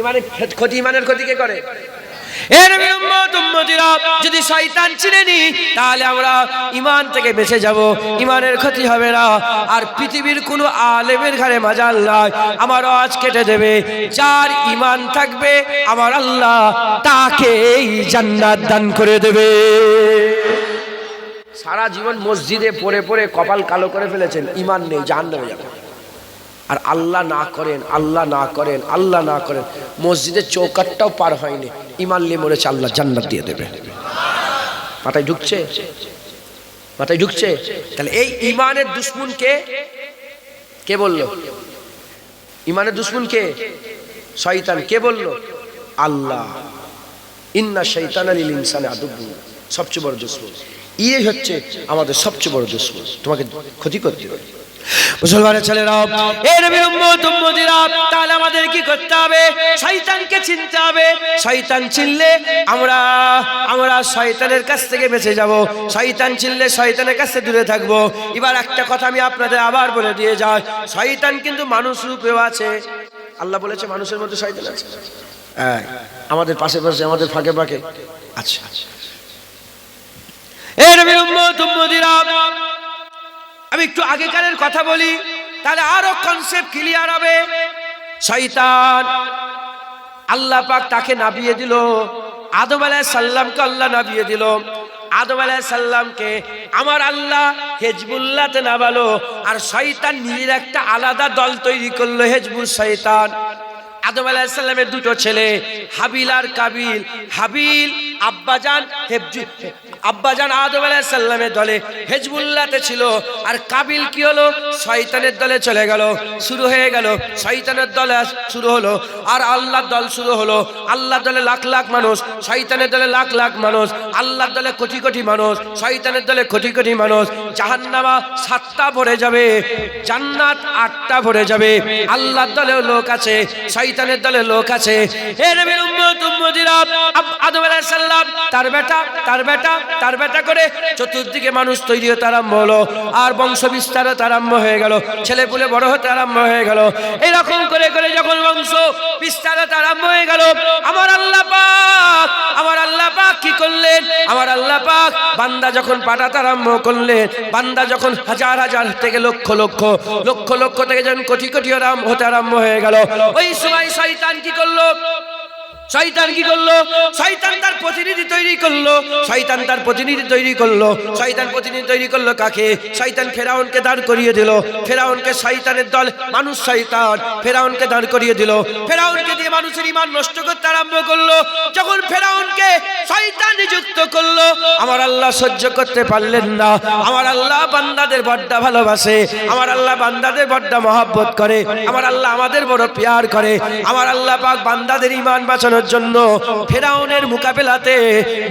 ঈমানের ক্ষতি, ঈমানের ক্ষতি কে করে? এর উম্মত উম্মতিরা, যদি শয়তান চিনে নি, তাহলে আমরা ঈমান থেকে বেঁচে যাব, ঈমানের ক্ষতি হবে না। আর পৃথিবীর কোনো আলেমের ঘরে মাজাল নাই, আমার আওয়াজ কেটে দেবে। যার ঈমান থাকবে আমার আল্লাহ তাকেই জান্নাত দান করে দেবে। সারা জীবন মসজিদে পড়ে পড়ে কপাল কালো করে ফেলেছেন, ঈমান নেই, জাহান্নামে যাবেন। আর আল্লাহ না করেন, আল্লাহ না করেন, আল্লাহ না করেন, মসজিদের চৌকাটটাও পার হয়নি, ঈমান নিয়ে মরেছে, আল্লাহ জান্নাত দিয়ে দেবে। মাথায় ঢুকছে? মাথায় ঢুকছে? তাহলে এই ঈমানের দুশমন কে? কে বললো ঈমানের দুশমন কে? শয়তান। কে বললো? আল্লাহ। ইন্না শাইতানা লিল ইনসানি আদুব্বুন, সবচেয়ে বড় দুশমন। এই হচ্ছে আমাদের সবচেয়ে বড় দুশমন, তোমাকে ক্ষতি করতে পারে। মুসলমানের ছেলেরা, এই নবীর উম্মত উম্মতিরা, তাহলে আমাদের কি করতে হবে? শয়তানকে চিনতে হবে। শয়তান চিনলে আমরা শয়তানের কাছ থেকে বেঁচে যাব। শয়তান চিনলে শয়তানের কাছ থেকে দূরে থাকবো। এবার একটা কথা আমি আপনাদের আবার বলে দিয়ে যাই, শয়তান কিন্তু মানুষ রূপেও আছে। আল্লাহ বলেছে মানুষের মধ্যে শয়তান আছে। হ্যাঁ, আমাদের পাশে পাশে, আমাদের ফাঁকে ফাঁকে আছে। এই নবীর উম্মত উম্মতিরা, আমি একটু আগেকারের কথা বলি, তাহলে আরো কনসেপ্ট ক্লিয়ার হবে। শয়তান, আল্লাহ পাক তাকে নাবিয়ে দিল, আদম আলাইহিস সালামকে আল্লাহ নাবিয়ে দিল। আদম আলাইহিস সালামকে আমার আল্লাহ হেজবুল্লাহতে নামালো, আর শয়তান নিজের একটা আলাদা দল তৈরি করলো, হেজবুল শয়তান। আদম আলাইহিস সালামের দুটো ছেলে, হাবিল আর কাবিল। হাবিল আব্বাজান আদম আলাইহিস সালামের দলে হেজবুল্লাহতে ছিল, আর কাবিল কি হলো? শয়তানের দলে চলে গেল। শুরু হয়ে গেল শয়তানের দলে শুরু হলো, আর আল্লাহর দল শুরু হলো। আল্লাহর দলে লাখ লাখ মানুষ, শয়তানের দলে লাখ লাখ মানুষ। আল্লাহর দলে কোটি কোটি মানুষ, শয়তানের দলে কোটি কোটি মানুষ। জাহান্নামা 7টা ভরে যাবে, জান্নাত 8টা ভরে যাবে। আল্লাহর দলেও লোক আছে, শয়তানের দলে লোক আছে। হে নবীর উম্মত উম্মতিরা, আদম আলাইহিস সালাম তার বেটা করে চতুর্দিকে মানুষ তৈরি হতে আরম্ভ হলো, আর বংশ বিস্তার হতে আরম্ভ হয়ে গেল, ছেলে পুলে বড় হতে আরম্ভ হয়ে গেল। এইরকম করে করে যখন বংশ বিস্তার হতে আরম্ভ হয়ে গেল, আমার আল্লাহ পাক কি করলেন? আমার আল্লাহ পাক বান্দা যখন পাঠাতে আরম্ভ করলেন, বান্দা যখন হাজার হাজার থেকে লক্ষ লক্ষ থেকে যখন কোটি কোটি হতে আরম্ভ হয়ে গেল, ওই সময় শয়তান কি করলো? শয়তান তার প্রতিনিধি তৈরি করলো। শয়তান প্রতিনিধি তৈরি করলো কাকে? শয়তান ফেরাউনকে দাঁড় করিয়ে দিল। ফেরাউনকে, শয়তানের দল মানুষ শয়তান, ফেরাউনকে দাঁড় করিয়ে দিল। ফেরাউনকে দিয়ে মানুষের ঈমান নষ্ট করতে আরম্ভ করলো। যখন ফেরাউনকে শয়তান নিযুক্ত করলো, আমার আল্লাহ সহ্য করতে পারলেন না। আমার আল্লাহ বান্দাদের বড্ড ভালোবাসে, আমার আল্লাহ বান্দাদের বড্ড মহব্বত করে, আমার আল্লাহ আমাদের বড় প্যার করে। আমার আল্লাহ পাক বান্দাদের ঈমান বাঁচানোর জন্য ফেরাউনের মোকাবেলাতে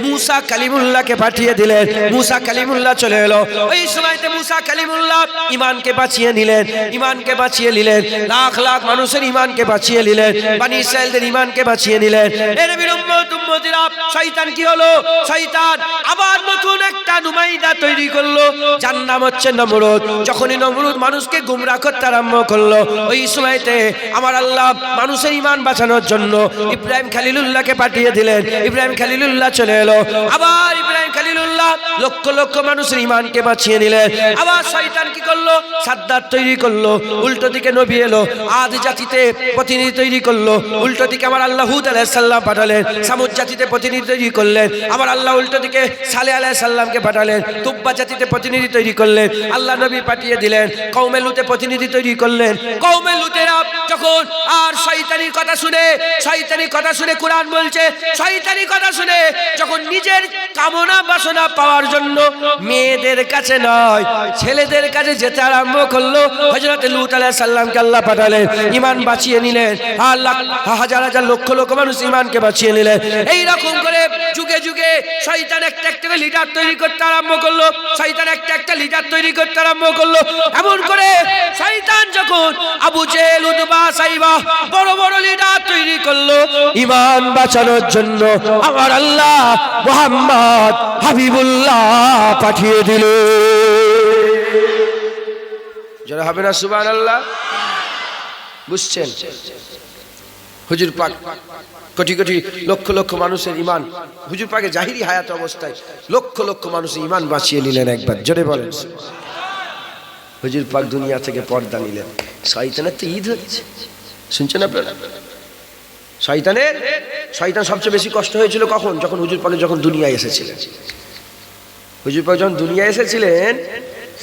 মুসা কালিমুল্লাহকে পাঠিয়ে দিলেন। মুসা কালিমুল্লাহ চলে এলো। ওই সময়তে মুসা কালিমুল্লাহ ঈমানকে বাঁচিয়ে নিলেন, লাখ লাখ মানুষের ঈমানকে বাঁচিয়ে নিলেন, বনি ইসরাঈলদের ঈমানকে বাঁচিয়ে নিলেন। এর নবীর উম্মত উম্মতিরা, শয়তান কি হলো? শয়তান আবার নতুন একটা নুমাইদা তৈরি করলো, যার নাম হচ্ছে নমরুদ। যখনই নমরুদ মানুষকে গুমরাহ করতে আরম্ভ করলো, ওই সময়তে আমার আল্লাহ মানুষের ঈমান বাঁচানোর জন্য ইব্রাহিম খলিলুল্লাহকে পাঠিয়ে দিলেন। ইব্রাহিম খলিলুল্লাহ চলে এলো। আবার ইব্রাহিম খলিলুল্লাহ লক্ষ লক্ষ মানুষের ঈমানকে বাঁচিয়ে নিলেন। আবার শয়তান কি করলো? সাদ্দাত তৈরি করলো। উল্টো দিকে নবী এলো, আদ জাতিতে প্রতিনিধি তৈরি করলো। উল্টো দিকে আমার আল্লাহ হুদ আলাইহিস সালাম পাঠালেন। সামুদ জাতিতে প্রতিনিধি তৈরি করলেন। আমার আল্লাহ উল্টো দিকে সালেহ আলাইহিস সালামকে পাঠালেন। তুব্বা জাতিতে প্রতিনিধি তৈরি করলেন। আল্লাহ নবী পাঠিয়ে দিলেন। কওমে লুতে প্রতিনিধি তৈরি করলেন। কওমে লুতেরা যখন আর শয়তানির কথা শুনে কুরআন বলছে, শয়তানি কথা শুনে যখন নিজের কামনা বাসনা পাওয়ার জন্য মেয়েদের কাছে নয়, ছেলেদের কাছে যেতে আরম্ভ করলো, হযরত লূত আলাইহিস সালামকে আল্লাহ পাঠালেন। ঈমান বাঁচিয়ে নিলেন। হাজার হাজার লক্ষ লক্ষ মানুষ ঈমানকে বাঁচিয়ে নিলেন। এই রকম করে যুগে যুগে শয়তান একটা একটা লিডার তৈরি করতে আরম্ভ করলো। এমন করে শয়তান যখন আবু জেহেল, উতবা, সাইবা বড় বড় লিডার তৈরি করলো ঈমান বাঁচানোর জন্য, আমার আল্লাহ মুহাম্মদ হাবিবুল্লাহ পাঠিয়ে দিল। যারা হবে না সুবহানাল্লাহ? বুঝছেন? হুজুর পাক কোটি কোটি লক্ষ লক্ষ মানুষের ঈমান, হুজুর পাকের জাহিরি হায়াত অবস্থায় লক্ষ লক্ষ মানুষের ঈমান বাঁচিয়ে নিলেন। একবার জোরে বলেন। হুজুর পাক দুনিয়া থেকে পর্দা নিলেন। শয়তানের তো ঈদ হচ্ছে, শুনছেন আপনারা? শয়তান সবচেয়ে বেশি কষ্ট হয়েছিল কখন? যখন হুজুর পাক যখন দুনিয়ায় এসেছিলেন। হুজুর পাক যখন দুনিয়ায় এসেছিলেন,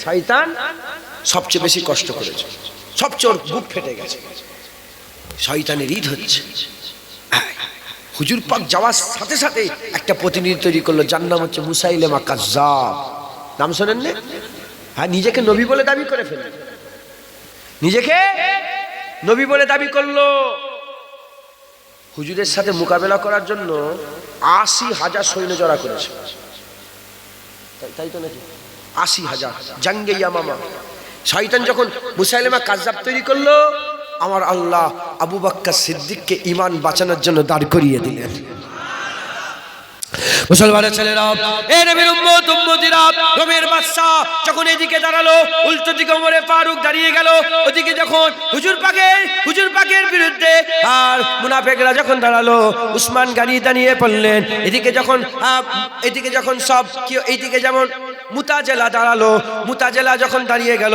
শয়তান সবচেয়ে বেশি কষ্ট করেছে, সবচেয়ে ওর বুক ফেটে গেছে। শয়তানের ঈদ হচ্ছে। হুজুর পাক যাওয়ার সাথে সাথে একটা প্রতিনিধি তৈরি করলো, যার নাম হচ্ছে মুসাইলেমা কাজ্জাব। নাম শোনেন না? হ্যাঁ, নিজেকে নবী বলে দাবি করে ফেললেন, নিজেকে নবী বলে দাবি করলো। হুজুরের সাথে মোকাবেলা করার জন্য ৮০,০০০ সৈন্য জড়া করেছে, তাই তো নাকি? ৮০,০০০ জাঙ্গে ইয়ামামা। শয়তান যখন মুসাইলিমা কাযযাব তৈরি করলো, আমার আল্লাহ আবু বকর সিদ্দিককে ঈমান বাঁচানোর জন্য দাঁড় করিয়ে দিলেন। মুসলমানের ছেলেরা, এ নবীর উম্মত উম্মতিরা, রোমের বাদশা যখন এদিকে দাঁড়ালো, উল্টো দিকে ওমরে ফারুক দাঁড়িয়ে গেল। ওদিকে যখন হুজুর পাকের বিরুদ্ধে আর মুনাফিকরা যখন দাঁড়ালো, উসমান গানি দাঁড়িয়ে পড়লেন। এদিকে যখন সব কি, এইদিকে যেমন মুতাজিলা দাঁড়ালো, মুতাজিলা যখন দাঁড়িয়ে গেল,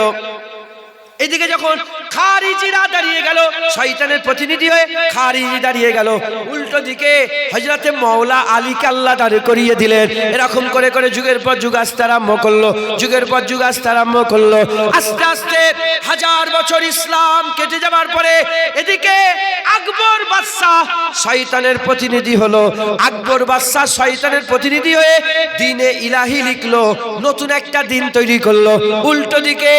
এদিকে যখন খারিজিরা দাঁড়িয়ে গেল, শয়তানের প্রতিনিধি হয়ে খারিজি দাঁড়িয়ে গেল, উল্টো দিকে হযরতে মাওলা আলীকে আল্লাহ দাঁড় করিয়ে দিলেন। এরকম করে করে যুগের পর যুগ আসতে আরম্ভ করলো, যুগের পর যুগ আসতে আরম্ভ করলো। আস্তে আস্তে 1000 বছর ইসলাম কেটে যাবার পরে এদিকে আকবর বাদশাহ শয়তানের প্রতিনিধি হলো। আকবর বাদশাহ শয়তানের প্রতিনিধি হয়ে দ্বীনে ইলাহি লিখলো, নতুন একটা দিন তৈরি করলো। উল্টো দিকে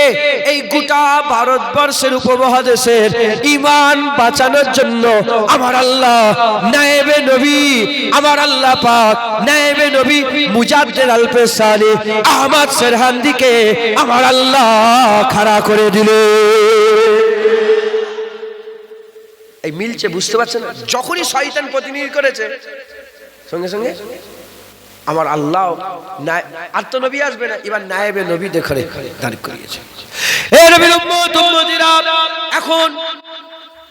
এই গোটা ভারতবর্ষের উপমহাদেশের ঈমান বাঁচানোর জন্য আমার আল্লাহ নায়েবে নবী, আমার আল্লাহ পাক নায়েবে নবী মুজাদ্দিদ আল-পেশানি আহমদ সেরহান্দিকে আমার আল্লাহ খাড়া করে দিল। এই মিলছে, বুঝতে পারছেন? যখনই শয়তান প্রতিনিধি করেছে, সঙ্গে সঙ্গে আমার আল্লাহ আর তো নবী আসবে না, এবার নায়েবে নবী দেখে দাঁড় করিয়েছে। এ নবীর উম্মত উম্মতিরা, এখন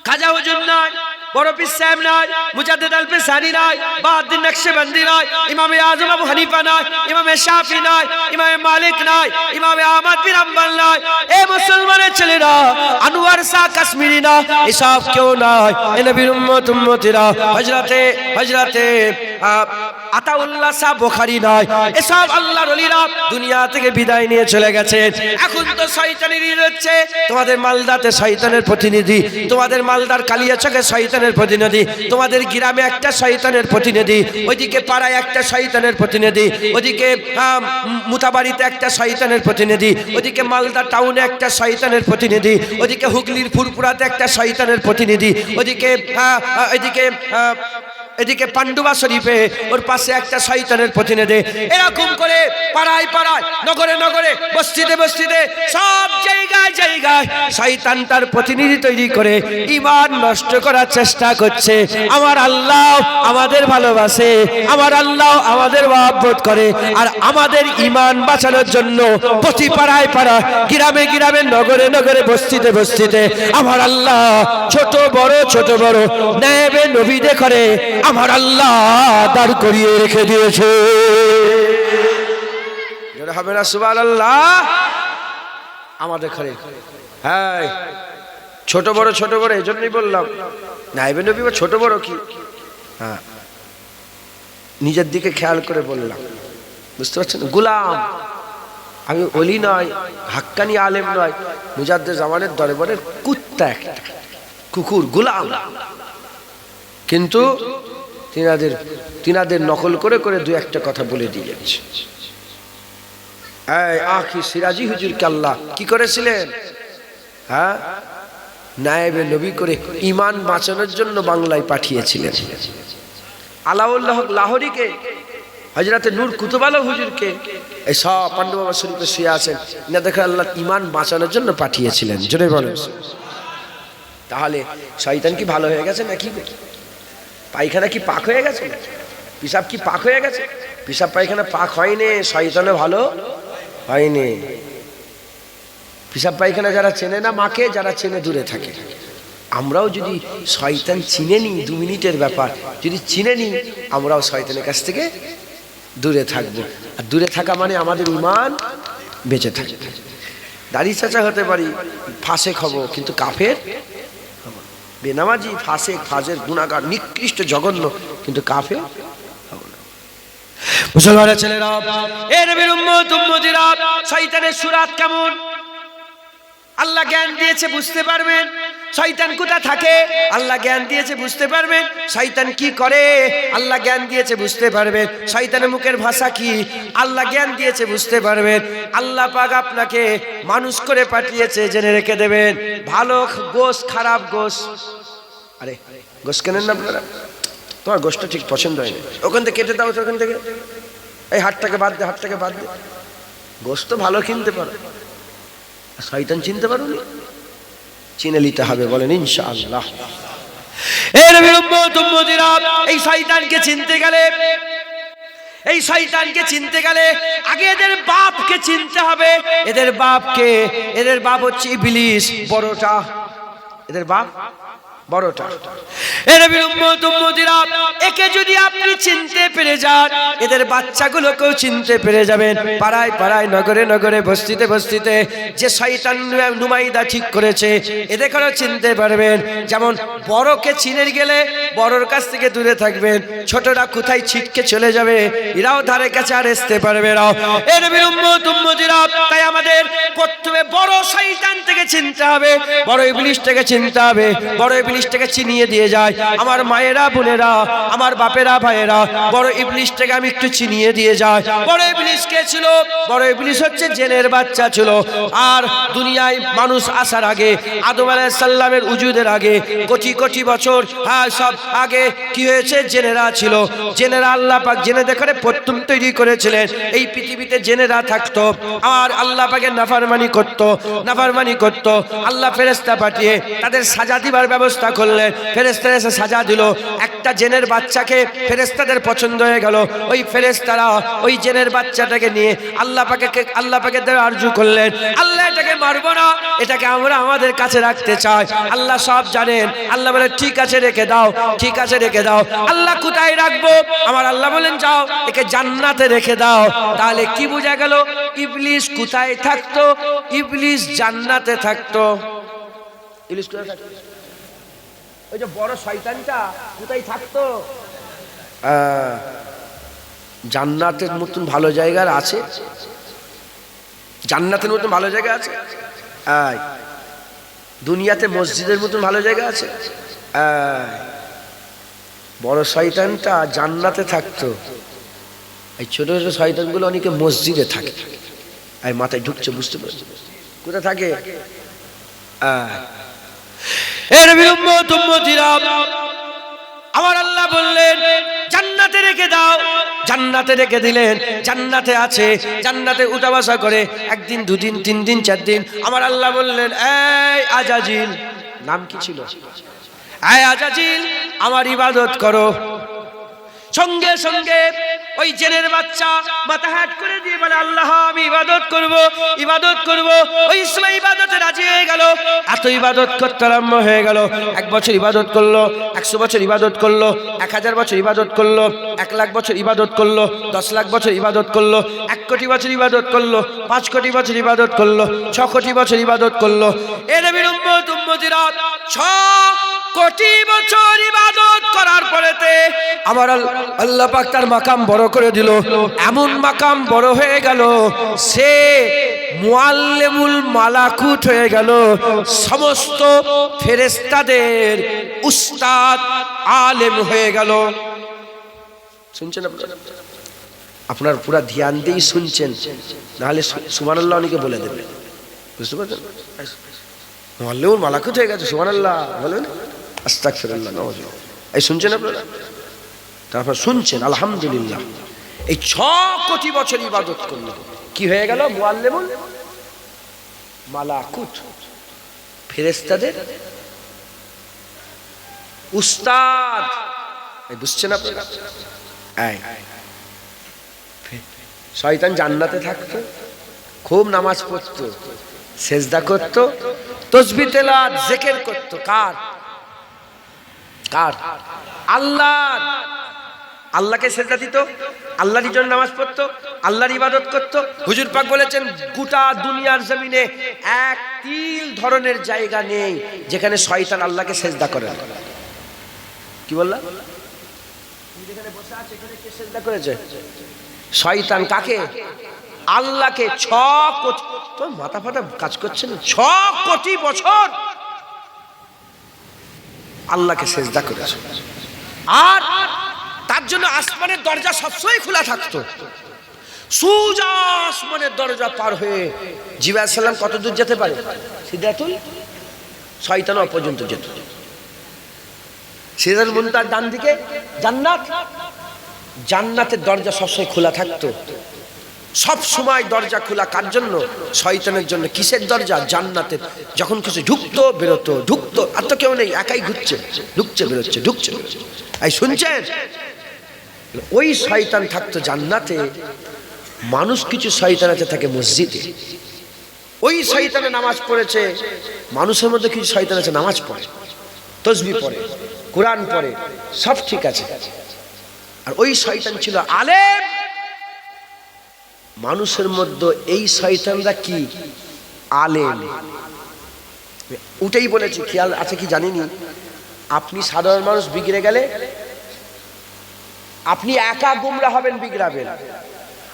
খাজা হুজুর নাই, বড় পীর সাহেব নাই, মুজাদ্দিদ আল-পেশানি নাই, বাহাউদ্দিন নকশবন্দি নাই, ইমামে আযম আবু হানিফা নাই, ইমামে শাফি নাই, ইমামে মালিক নাই, ইমামে আহমদ বিন হাম্বল নাই। এ মুসলমানের ছেলেরা, আনোয়ার শাহ কাশ্মীরি না, এসব কেউ নাই। এ নবীর উম্মত উম্মতিরা, হযরতে আতাউল্লাহ শাহ বুখারী নাই, এসব আল্লাহর ওলিরা দুনিয়া থেকে বিদায় নিয়ে চলে গেছে। এখন তো শয়তানি রিল হচ্ছে, তোমাদের মালদাতে শয়তানের প্রতিনিধি, তোমাদের মালদার কালিয়াচকে শয়তানের প্রতিনিধি, তোমাদের গ্রামে একটা শয়তানের প্রতিনিধি, ওইদিকে পাড়ায় একটা শয়তানের প্রতিনিধি, ওইদিকে মুতাবাড়িতে একটা শয়তানের প্রতিনিধি, ওইদিকে মালদা টাউনে একটা শয়তানের প্রতিনিধি, ওইদিকে হুগলির ফুরপুরাতে একটা শয়তানের প্রতিনিধি, এদিকে পান্ডুবা শরীফে ওর পাশে একটা শয়তানের প্রতিনিধি। এরকম করে পাড়ায় পাড়ায়, নগরে নগরে, বস্তিতে বস্তিতে, সব জায়গায় জায়গায় শয়তান তার প্রতিনিধি তৈরি করে ঈমান নষ্ট করার চেষ্টা করছে। আমার আল্লাহ আমাদের ভালোবাসে, আমার আল্লাহ আমাদের মহব্বত করে, আর আমাদের ঈমান বাঁচানোর জন্য প্রতি পাড়ায় পাড়ায়, গ্রামে গ্রামে, নগরে নগরে, বস্তিতে বস্তিতে আমার আল্লাহ ছোট বড় নায়েবে নবীদে করে আমার আল্লাহ দাঁড় করিয়ে রেখে দিয়েছে। হবে না সুবহানাল্লাহ? আমাদের ঘরে, হ্যাঁ, ছোট বড় এই জন্যই বললাম নায়েবে নবী বা ছোট বড় কি, হ্যাঁ, নিজের দিকে খেয়াল করে বললাম, বুঝতে পারছেন? গোলাম আমি, ওলি নয়, হাক্কানি আলেম নয়, মুজাদ্দিদ জামানের দরবারের কুত্তা, একটা কুকুর, গোলাম। কিন্তু তিনাদের নকল করে করে দু একটা কথা বলে দিয়ে যাচ্ছে। এই আখি সিরাজি হুজুরকে আল্লাহ কি করেছিলেন? হ্যাঁ, নায়েবে নবী করে ঈমান বাঁচানোর জন্য বাংলায় পাঠিয়েছিলেন। আলাউল্লাহ লাহোরীকে, হযরতে নূর কুতুব আলম হুজুরকে, এই সব পান্ডু বাবা শরীফে শুয়ে আছেন, না দেখে আল্লাহ ঈমান বাঁচানোর জন্য পাঠিয়েছিলেন। জোরে বলেন। তাহলে শয়তান কি ভালো হয়ে গেছে নাকি? পায়খানা কি পাক হয়ে গেছে? পিসাব কি পাক হয়ে গেছে? পিসাব পায়খানা পাক হয়নি, শয়তানে ভালো হয়নি। পিসাব পায়খানা যারা চেনে না মাকে, যারা চেনে দূরে থাকে। আমরাও যদি শয়তান চিনে নিই, 2 মিনিটের ব্যাপার, যদি চিনে নিই, আমরাও শয়তানের কাছ থেকে দূরে থাকবো। আর দূরে থাকা মানে আমাদের ঈমান বেঁচে থাকে। দাড়ি চাচা হতে পারি, ফাসেক হব, কিন্তু কাফের, বেনামাজি, ফাসেক, ফাজের, গুনাহগার, নিকৃষ্ট, জঘন্য, কিন্তু কাফের হব না। মুসলমানের ছেলেরা, এ নবীর উম্মত উম্মতিরা, শয়তানের সুরাত কেমন আল্লাহ জ্ঞান দিয়েছে, বুঝতে পারবেন। শয়তান কোথা থাকে আল্লাহ জ্ঞান দিয়েছে, বুঝতে পারবেন। শয়তান কি করে আল্লাহ জ্ঞান দিয়েছে, বুঝতে পারবেন। শয়তানের মুখের ভাষা কি আল্লাহ জ্ঞান দিয়েছে, বুঝতে পারবেন। আল্লাহ পাক আপনাকে মানুষ করে পাঠিয়েছে, জেনে রেখে দেবেন। ভালো গোশ, খারাপ গোশ। আরে গোশ কেনেন না আপনারা? তোমার গোশটা ঠিক পছন্দ হয়নি, ওখান থেকে কেটে দাও, ওখান থেকে এই হাটটাকে বাদ দে, হাটটাকে বাদ দে। গোশ তো ভালো কিনতে পারো, শয়তান চিনতে পারোনি, চিনে নিতে হবে, বলেন ইনশাআল্লাহ। এই নবীর উম্মত উম্মতিরা, এই শয়তানকে চিনতে গেলে, এই শয়তানকে চিনতে গেলে আগে এদের বাপকে চিনতে হবে। এদের বাপকে, এদের বাপ হচ্ছে ইবলিস, বড়টা, এদের বাপ বড়টা। এর উম্মত উম্মতিরা, একে যদি আপনি চিনতে পেরে যান, এদের বাচ্চাগুলোকেও চিনতে পেরে যাবেন। পাড়ায় পাড়ায়, নগরে নগরে, বস্তিতে বস্তিতে যে শয়তান নুমাইদা ঠিক করেছে, এদেরকেও চিনতে পারবেন। যেমন বড়কে চিনে গেলে বড়র কাছ থেকে দূরে থাকবেন, ছোটরা কোথায় ছিটকে চলে যাবে, এরাও ধারে কাছে আর আসতে পারবে না। এর উম্মত উম্মতিরা, তাই আমাদের প্রথমে বড় শয়তান থেকে চিনতে হবে, বড় ইবলিসটাকে চিনতে হবে। বড় ইবলিসটাকে চিনিয়ে দিয়ে যায় আমার মায়েরা, বোনেরা, আমার বাপেরা, ভাইয়েরা, বড় ইবলিসটাকে আমি একটু চিনিয়ে দিয়ে যাই। বড় ইবলিস কে ছিল? বড় ইবলিস হচ্ছে জিনের বাচ্চা ছিল। আর দুনিয়ায় মানুষ আসার আগে, আদম আলাইহিস সালামের উজুদের আগে, কোটি কোটি বছর সব আগে কি হয়েছে? জেনেরা ছিল। জেনেরা আল্লাহ পাক জেনেদের করে প্রথম তৈরি করেছিলেন। এই পৃথিবীতে জেনেরা থাকতো আর আল্লাহ পাকের নাফরমানি করতো, নাফরমানি করতো। আল্লাহ ফেরেশতা পাঠিয়ে তাদের সাজা দিবার ব্যবস্থা করলেন। ফেরেশতারা এসে সাজা দিল। একটা জেনের বাচ্চাকে ফেরেশতাদের পছন্দ হয়ে গেল। ওই ফেরেশতারা ওই জেনের বাচ্চাটাকে নিয়ে আল্লাহ পাকের দ্বারা আরজু করলেন, আল্লাহ এটাকে মারবো না, এটাকে আমরা আমাদের কাছে রাখতে চাই। আল্লাহ সব জানেন। আল্লাহ বলে ঠিক আছে রেখে দাও, ঠিক আছে রেখে দাও। আল্লাহ কোথায় রাখবো? আমার আল্লাহ বলেন যাও একে জান্নাতে রেখে দাও। তাহলে কি বোঝা গেল? ইবলিস কোথায় থাকতো? ইবলিস জান্নাতে থাকতো। ইবলিস কোথায় থাকতো? ওই যে বড় শয়তানটা কোথায় থাকতো? জান্নাতের মতন ভালো জায়গা আছে, জান্নাতের মতন ভালো জায়গা আছে। দুনিয়াতে মসজিদের মতন ভালো জায়গা আছে। বড় শয়তানটা জান্নাতে থাকতো। এই ছোট ছোট শয়তানগুলো অনেকে মসজিদে থাকে। এই মাথায় ঢুকছে, বুঝতে পারছি কোথায় থাকে। এর উম্মত উম্মতিরা, আমার আল্লাহ বললেন জান্নাতে রেখে দাও। জান্নাতে রেখে দিলেন। জান্নাতে আছে, জান্নাতে উঠা বসা করে একদিন, দুদিন, 3 দিন, 4 দিন। আমার আল্লাহ বললেন এই আজাজিল, নাম কি ছিল? এই আজাজিল, আমার ইবাদত করো। সঙ্গে সঙ্গে ওই জেনের বাচ্চা মাথা হাত করে দিয়ে বলে আল্লাহ আমি ইবাদত করব, ইবাদত করব। ওই সময় ইবাদতে রাজি হয়ে গেল। এত ইবাদত করতে আরম্ভ হয়ে গেল। 1 বছর ইবাদত করলো, 100 বছর ইবাদত করলো, 1000 বছর ইবাদত করলো, 1 লাখ বছর ইবাদত করলো, 10 লাখ বছর ইবাদত করলো, 1 কোটি বছর ইবাদত করলো, 5 কোটি বছর ইবাদত করলো, 6 কোটি বছর ইবাদত করলো। এর উম্মত উম্মতিরা, 6 কোটি বছর ইবাদত করার পরেতে আমার আল্লাহ পাক তার মাকাম বড় করে দিল। এমন মাকাম বড় হয়ে গেল, সে মুআল্লিমুল মালাকুত হয়ে গেল। সমস্ত ফেরেশতাদের উস্তাদ, আলেম হয়ে গেল। শুনছেন আপনার পুরা ধ্যান দিয়ে শুনছেন, নাহলে সুবহানাল্লাহ অনেকে বলে দেবে, বুঝতে পারছেন? মুআল্লিমুল মালাকুত হয়ে গেছে, সুবহানাল্লাহ বলেন, আস্তাগফিরুল্লাহ, নাউযুবিল্লাহ। এই শুনছেন আপনারা? তারপর শুনছেন আলহামদুলিল্লাহ। এই 6 কোটি বছর ইবাদত করলো, কি হয়ে গেল? মুআল্লিমুল মালাকুত, ফেরেশতাদের উস্তাদ। এই বুঝছেন আপনারা? শয়তান জান্নাতে থাকতো, খুব নামাজ পড়তো, সেজদা করতো, তাসবিহ তেলাওয়াত জিকির করতো। কার? কার? আল্লাহর। আল্লাহকে সেজদা দিত, আল্লাহর জন্য নামাজ পড়তো, আল্লাহর ইবাদত করতো। হুজুর পাক বলেছেন গোটা দুনিয়ার জমিনে এক তিল ধরনের জায়গা নেই যেখানে শয়তান আল্লাহকে সেজদা করে না। কি বললা? যেখানে বসে আছে এখানে কে সেজদা করেছে? শয়তান। কাকে? আল্লাহকে। 6 কোটি, তো মাথা ফাটা কাজ করছে না, 6 কোটি বছর আল্লাহকে সেজদা করেছে। আর তার জন্য আসমানের দরজা সবসময় খোলা থাকতো। সোজা আসমানের দরজা পার হয়ে জিবরাইল আলাইহিস সালাম কত দূর যেতে পারে? সিদরাতুল শয়তান পর্যন্ত যেত। সিদরাতুল মুনতাহার ডান দিকে জান্নাত, জান্নাতের দরজা সবসময় খোলা থাকতো। সব সময় দরজা খোলা কার জন্য? শয়তানের জন্য। কিসের দরজা? জান্নাতের। যখন কিছু ঢুকতো বেরোতো, ঢুকতো, আর তো কেউ নেই, একাই ঘুরছে, ঢুকছে বেরোচ্ছে, ঢুকছে বেরোচ্ছে। এই শুনছেন? ওই শয়তান থাকতো জান্নাতে, মানুষ কিছু শয়তান আছে থাকে মসজিদে। ওই শয়তানে নামাজ পড়েছে, মানুষের মধ্যে কিছু শয়তান আছে নামাজ পড়ে, তসবিহ পড়ে, কোরআন পড়ে, সব ঠিক আছে। আর ওই শয়তান ছিল আলেম। মানুষের মধ্যে এই শয়তানরা কি? আলেম। ওটাই বলেছি, খেয়াল আছে কি জানিনি, আপনি সাধারণ মানুষ বিগড়ে গেলে আপনি একা গুমরা হবেন, বিগড়াবেন।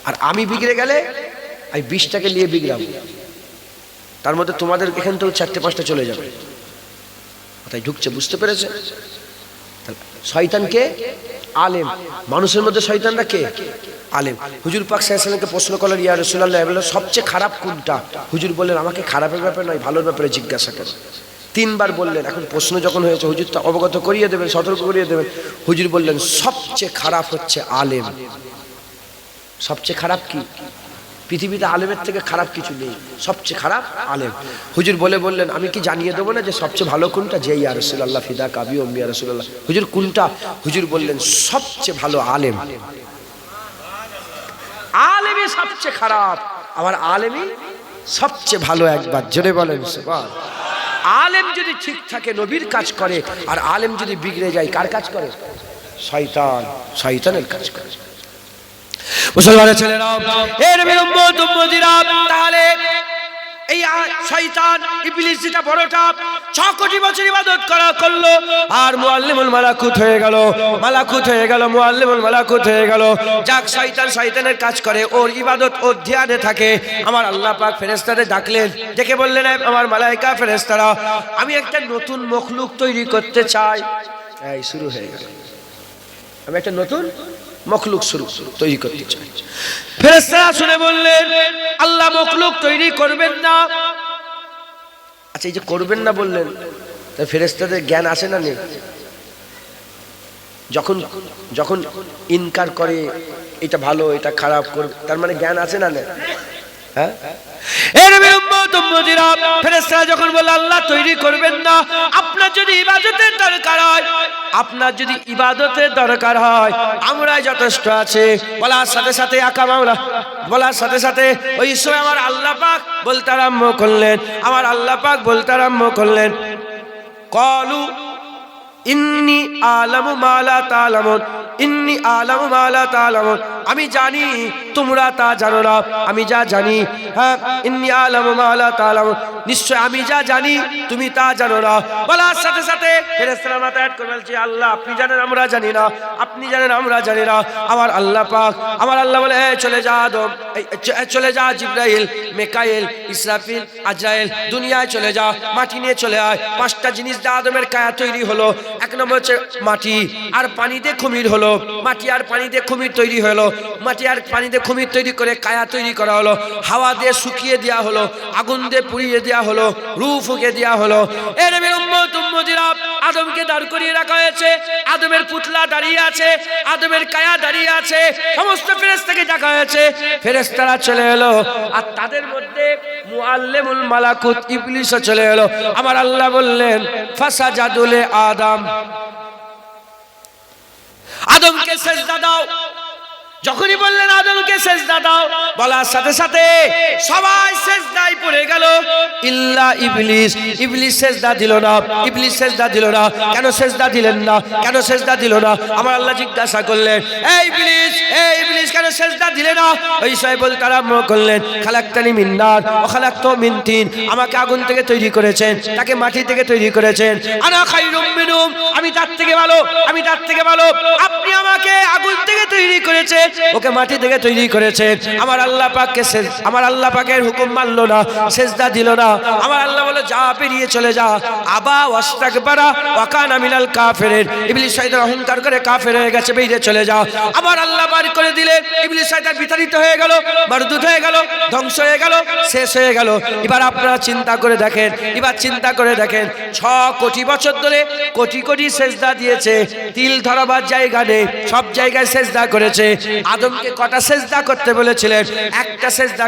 আর আমি বিগড়ে গেলে আমি 20টাকে নিয়ে বিগড়াবো, তার মধ্যে তোমাদের এখান থেকে 4-5টা চলে যাবে। তাই ঢুকছে, বুঝতে পেরেছে? শয়তানকে আলেম, মানুষের মধ্যে শয়তানরা কে? আলেম। হুজুর পাক সাল্লাল্লাহু আলাইহি ওয়াসাল্লামকে প্রশ্ন করলেন, ইয়া রাসূলুল্লাহ, বললেন সবচেয়ে খারাপ কোনটা? হুজুর বললেন, আমাকে খারাপের ব্যাপারে নয়, ভালোর ব্যাপারে জিজ্ঞাসা করেন। 3 বার বললেন। এখন প্রশ্ন যখন হয়েছে, হুজুর তা অবগত করিয়ে দেবেন, সতর্ক করিয়ে দেবেন। হুজুর বললেন, সবচেয়ে খারাপ হচ্ছে আলেম। সবচেয়ে খারাপ কি? পৃথিবীতে আলেমের থেকে খারাপ কিছু নেই, সবচেয়ে খারাপ আলেম। হুজুর বললেন, আমি কি জানিয়ে দেবো না যে সবচেয়ে ভালো কোনটা? যে ইয়া রাসূলুল্লাহ ফিদা কাবি উম্মি ইয়া রাসূলুল্লাহ। হুজুর কোনটা? হুজুর বললেন, সবচেয়ে ভালো আলেম। আলেমই সবচেয়ে খারাপ, আবার আলেমই সবচেয়ে ভালো। একবার জোরে বলেন সুবহান। আলেম যদি ঠিক থাকে নবীর কাজ করে, আর আলেম যদি বিগড়ে যায় কার কাজ করে? শয়তান, শয়তানের কাজ করে। মুসলমানের ছেলেরা, এর উম্মত উম্মতিরা, তাহলে এই শয়তান ইবলিস যেটা বড়টা 6 কোটি বছর ইবাদত করলো, আর মুআল্লিমুল মালাকুত হয়ে গেল, মালাকুত হয়ে গেল, মুআল্লিমুল মালাকুত হয়ে গেল। যাক, শয়তানের কাজ করে, ওর ইবাদত, ওর ধ্যানে থাকে। আমার আল্লাহ পাক ফেরেশতাদের ডাকলেন, ডেকে বললেন, আমার মালায়েকা ফেরেশতারা, আমি একটা নতুন মখলুক তৈরি করতে চাই। এই শুরু হয়ে গেল, আমি একটা নতুন মখলুক তৈরি করতে চাই। ফেরেশতারা শুনে বললেন, আল্লাহ মখলুক তৈরি করবেন না। আচ্ছা, এই যে করবেন না বললেন, তা ফেরেশতাদের জ্ঞান আসে না নেই? যখন ইনকার করে, এটা ভালো এটা খারাপ করবে, তার মানে জ্ঞান আছে না নেই? হ্যাঁ, ফেরেশতারা যখন বলে আল্লাহ তৈরি করবেন না, আপনার যদি ইবাদতের দরকার হয়, আপনার যদি ইবাদতের দরকার হয়, আমরাই যথেষ্ট আছে। বলার সাথে সাথে আকা মাওলা, বলার সাথে সাথে ওই সময় আমার আল্লাহ পাক বলতে আরম্ভ করলেন, আমার আল্লাহ পাক বলতে আরম্ভ করলেন, ক্বালু ইন্নী আলামু মা লা তা'লামুন, ইন্নী আলামু মা লা তা'লামুন, আমি জানি তোমরা তা জানো না, আমি যা জানি। হ্যাঁ, ইন্নী আলামু মা লা তা'লামুন, নিশ্চয় আমি যা জানি তুমি তা জানো না। বলার সাথে সাথে ফেরেশতারা মাথা হেঁট করে বলছে, আল্লাহ আপনি জানেন আমরা জানি না, আপনি জানেন আমরা জানি না। আমার আল্লাহ পাক, আমার আল্লাহ বলে, চলে যা আদম, চলে যা জিবরাইল, মিকাইল, ইসরাফিল, আজরাইল, দুনিয়ায় চলে যা, মাটি নিয়ে চলে আয়। 5টা জিনিস দিয়ে আদমের কায়া তৈরি হলো। 1 নম্বর হচ্ছে মাটি আর পানি দিয়ে খুমির হলো, মাটি আর পানি দিয়ে খুমির তৈরি হলো, মাটি আর পানি দিয়ে খুমির তৈরি করে কায়া তৈরি করা হলো, হাওয়া দিয়ে শুকিয়ে দেওয়া হলো, আগুন দিয়ে পুড়িয়ে দেওয়া হলো, রূহ ফুঁকে দেওয়া হলো। এর উম্মত উম্মতিরা, আদমকে দাঁড় করিয়ে রাখা হয়েছে, আদমের পুতলা দাঁড়িয়ে আছে, আদমের কায়া দাঁড়িয়ে আছে, সমস্ত ফেরেশতাকে ডাকা হয়েছে। ফেরেশতারা চলে এলো, আর তাদের মধ্যে মুআল্লিমুল মালাকুত ইবলিসও চলে এলো। আমার আল্লাহ বললেন, ফাসাজাদু লি আদম, আদমকে সিজদা দাও। যখনই বললেন আদমকে সিজদা দাও, বলার সাথে সাথে সবাই সিজদায় পড়ে গেল, ইল্লা ইবলিস। ইবলিস সিজদা দিল না, ইবলিস সিজদা দিল না। কেন সিজদা দিলেন না? কেন সিজদা দিল না? আমার আল্লাহ জিজ্ঞাসা করলেন, এই ইবলিস কেন সিজদা দিলে না? ওই সাহেব বলতে আরম্ভ করলেন, খালাকতানি মিন নার ওয়া খালাকতাহু মিন তিন, আমাকে আগুন থেকে তৈরি করেছেন, তাকে মাটি থেকে তৈরি করেছেন। আনা খায়রুম মিনহুম, আমি তার থেকে ভালো, আমি তার থেকে ভালো। আপনি আমাকে আগুন থেকে তৈরি করেছেন, ওকে মাটি থেকে তৈরি করেছেন। আমার আল্লাহ পাককে, আমার আল্লাহ পাকের হুকুম মানলো না, সিজদা দিল না। আমার আল্লাহ বলে, যা, বেরিয়ে চলে যা। আবা ওয়াস্তাকবারা ওয়া কানা মিনাল কাফিরিন, ইবলিস শয়তান অহংকার করে কাফের হয়ে গেছে, বেরিয়ে চলে যা। আমার আল্লাহ বার করে দিলেন, ইবলিস শয়তান বিতাড়িত হয়ে গেল, মারদুদ হয়ে গেল, ধ্বংস হয়ে গেল, শেষ হয়ে গেল। এবার আপনারা চিন্তা করে দেখেন, এবার চিন্তা করে দেখেন, 6 কোটি বছর ধরে কোটি কোটি সিজদা দিয়েছে, তিল ধরাবার জায়গা নেই, সব জায়গায় সিজদা সেজদা করেছে। আদমকে কটা সেজদা করতে বলেছিলেন? একটা সেজদা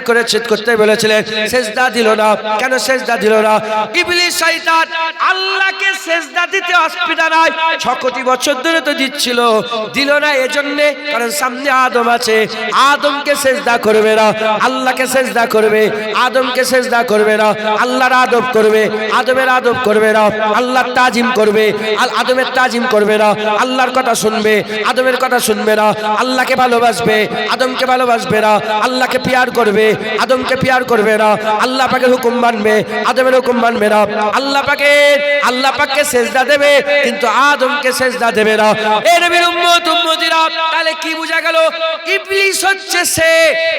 করতে বলেছিলেন, সেজদা দিল না। কেন সেজদা দিল না? ইবলিস শয়তান আল্লাহকে সেজদা দিতে অসুবিধা নাই, 6 কোটি বছর ধরে তো দিচ্ছিল, দিল না এজন্য কারণ সামনে আদম আছে। আদমকে সেজদা করবে না, আল্লাহকে সেজদা করবে। আদমকে সেজদা করবে না, আল্লাহর আদব করবে। আদমের আদব করবে না, আল্লাহর তাজিম করবে। আদমের তাজিম করবে না, আল্লাহর কথা শুনবে। আদমের কথা শুনবে না, আল্লাহকে ভালোবাসবে। আদমকে ভালোবাসবে না, আল্লাহকে পিয়ার করবে। আদমকে পিয়ার করবে না, আল্লাহ পাকের হুকুম মানবে। আদমের হুকুম মানবে না, আল্লাহ পাককে সেজদা দেবে, কিন্তু আদমকে সেজদা দেবে না। এ নবীর উম্মত উম্মতিরা, তাহলে কি বোঝা গেল? ইবলিস হচ্ছে সে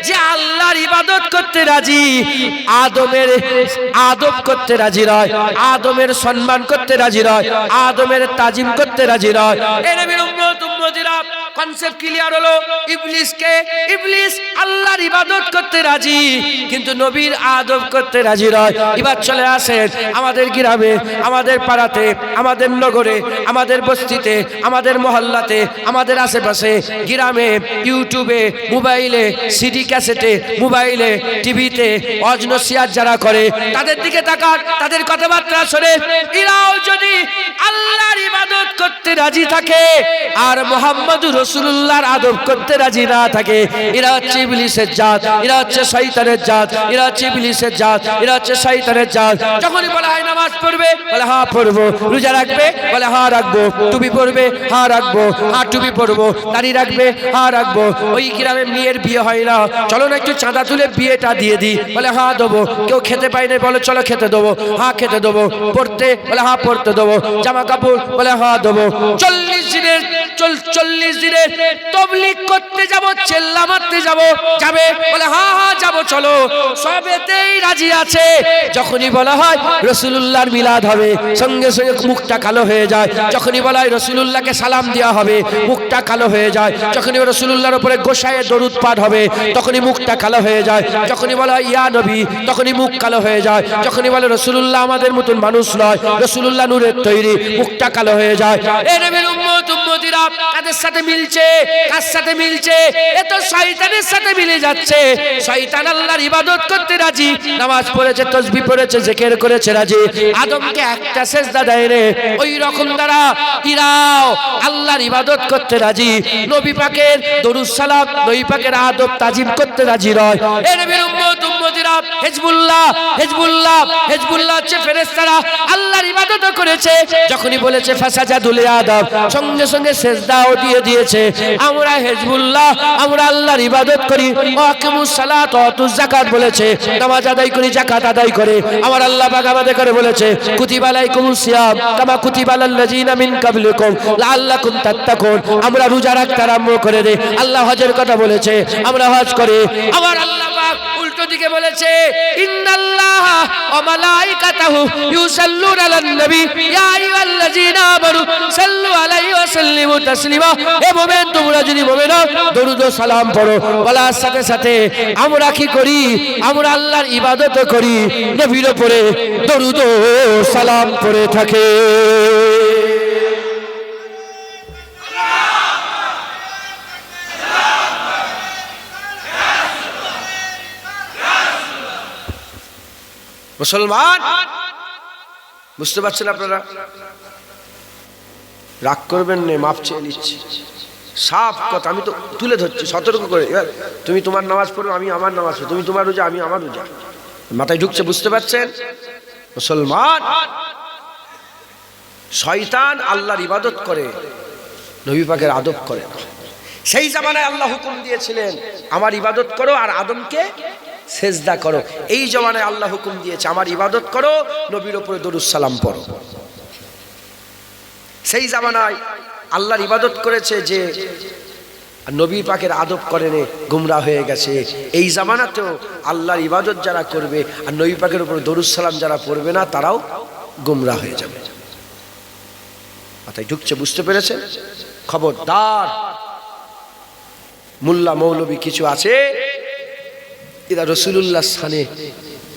যে আল্লাহর ইবাদত করতে রাজি, আদমের আদব করতে রাজি নয়, আদমের সম্মান করতে রাজি নয়, আদমের তাজিম করতে রাজি নয়। এ নবীর উম্মত উম্মতিরা, কনসেপ্ট ক্লিয়ার হলো? ইবলিস আল্লাহর ইবাদত করতে রাজি, কিন্তু নবীর আদব করতে রাজি নয়। এবার চলে আসেন আমাদের গ্রামে, আমাদের পাড়াতে, আমাদের নগরে, আমাদের বস্তিতে, আমাদের মহল্লাতে, আমাদের আশেপাশে, গ্রামে, ইউটিউবে, মোবাইলে, সিডি ক্যাসেটে, মোবাইলে, টিভিতে অজনসিয়াত যারা করে তাদের দিকে তাকান, তাদের কথাবার্তা শোনে। এরাও যদি আল্লাহর ইবাদত করতে রাজি থাকে আর মুহাম্মদুর রাসূলুল্লাহর আদব করতে রাজি না থাকে, এরা হচ্ছে ইবলিসের জাত, এরা হচ্ছে শয়তানের জাত, এরা হচ্ছে ইবলিসের জাত, এরা হচ্ছে শয়তানের জাত। যখনই বলা হয় নামাজ পড়বে, বলে হ্যাঁ পড়বো। রোজা রাখবে, বলে হ্যাঁ রাখবো। টুপি পরবে, হ্যাঁ রাখবো, হ্যাঁ টুপি পরবো। দাড়ি রাখবে, হ্যাঁ রাখবো। ওই গ্রামে মেয়ের বিয়ে হয় না, চলো না একটু চাঁদা তুলে বিয়েটা দিয়ে দিই, বলে হ্যাঁ দেবো। কেউ খেতে পায় না, বলে চলো খেতে দেবো, হ্যাঁ খেতে দেবো। পড়তে, বলে হ্যাঁ পড়তে দেবো। জামা কাপড়, বলে হ্যাঁ দেবো। 40 দিনের তবলিগ করতে যাব, চেল্লা মারতে যাবে, বলে হ্যাঁ হ্যাঁ যাবো চলো। সবেতেই রাজি আছে। যখনই বলা হয় রাসূলুল্লাহর মিলাদ হবে, সঙ্গে সঙ্গে মুখটা কালো হয়ে যায়। যখনই বলা হয় রাসূলুল্লাহকে সালাম দেওয়া হবে, মুখটা কালো হয়ে যায়। যখনই রাসূলুল্লাহর উপরে গোসায়ে দরুদ পাঠ হবে, তখনই মুখটা কালো হয়ে যায়। যখনই বলা হয় ইয়া নবী, তখনই মুখ কালো হয়ে যায়। যখনই বলে রাসূলুল্লাহ আমাদের মতন মানুষ নয়, রাসূলুল্লাহ নূরের তৈরি, মুখটা কালো হয়ে যায়। এ নবীর উম্মত উম্মতিরা, কাদের সাথে মিলছে? কার সাথে মিলছে? এ তো শয়তানের সাথে মিলে যাচ্ছে। শয়তান আল্লাহর ইবাদত করতে রাজি, নামাজ পড়েছে, তাসবিহ পড়েছে, জিকির করেছে রাজি, আদমকে একটা সিজদা দেয় রে। ওই রকম দ্বারা ইরাও আল্লাহর ইবাদত করতে রাজি, নবী পাকের দরুদ সালাম, নবী পাকের আদব তাজিম করতে রাজি নয়। এ নবীর উম্মত উম্মতিরা, হিজবুল্লাহ হচ্ছে ফেরেশতারা, আল্লাহর ইবাদত করেছে। যখনই বলেছে ফাসাজাদুল আদম, সঙ্গে সঙ্গে সিজদাও দিয়ে দিয়েছে। আমরা হিজবুল্লাহ, আমরা আল্লাহর ইবাদত করি। ওয়াকিমুস সালাত ওয়া আতুজ যাকাত বলেছে, নামাজ আদায় করি, যাকাত আদায় করে। আমার আল্লাহ পাক আমাদের করে বলেছে কুতিবা আলাইকুমুস সিয়াম কামা কুতিবা আলাল লাযিনা মিন কাবলিকুম লাআল্লাকুম তাত্তাকুন। আমরা রোজা রাখতে আরম্ভ করে দেই। আল্লাহ হজের কথা বলেছে, আমরা হজ করি। আমার আল্লাহ পাক উল্টো দিকে বলেছে ইন্নাল্লাহা ওয়া মালাইকাতাহু ইউসাল্লুনা আলান নবী ইয়া আইয়ুহাল্লাযিনা আমানু সাল্লু আলাইহি ওয়া সাল্লিমু তাসলিমা। হে মুমিন, তোমরা যদি মুমিন হও, দরুদ ও সালাম পড়ো। বলার সাথে সাথে আমরা কি করি? আমরা আল্লাহর ইবাদত করি, নবীর উপরে দরুদ ও সালাম পড়ে থাকে। মুসলমান, বুঝতে পারছেন আপনারা? রাগ করবেন না, মাপ চেয়ে নিচ্ছি। সাফ কথা আমি তো তুলে ধরছি সতর্ক করে। এবার তুমি তোমার নামাজ পড়ো, আমি আমার নামাজ পড়ি, তুমি তোমার রোজা, আমি আমার রোজা। মাথায় ঢুকছে? বুঝতে পারছেন? মুসলমান, শয়তান আল্লাহর ইবাদত করে, নবী পাকের আদব করে না। সেই জামানায় আল্লাহ হুকুম দিয়েছিলেন আমার ইবাদত করো আর আদমকে সেজদা করো। এই জামানায় আল্লাহ হুকুম দিয়েছে আমার ইবাদত করো, নবীর উপরে দরুদ সালাম পড়ো। সেই জামানায় আল্লাহর ইবাদত করেছে যে নবী পাকের আদব করেনি, গুমরা হয়ে গেছে। এই জামানাতেও আল্লাহর ইবাদত যারা করবে আর নবী পাকের উপর দরুদ সালাম যারা পড়বে না, তারাও গুমরা হয়ে যাবে। মাথায় ঢুকছে? বুঝতে পেরেছেন? খবরদার, মোল্লা মৌলবী কিছু আছে, এরা রাসূলুল্লাহর সানে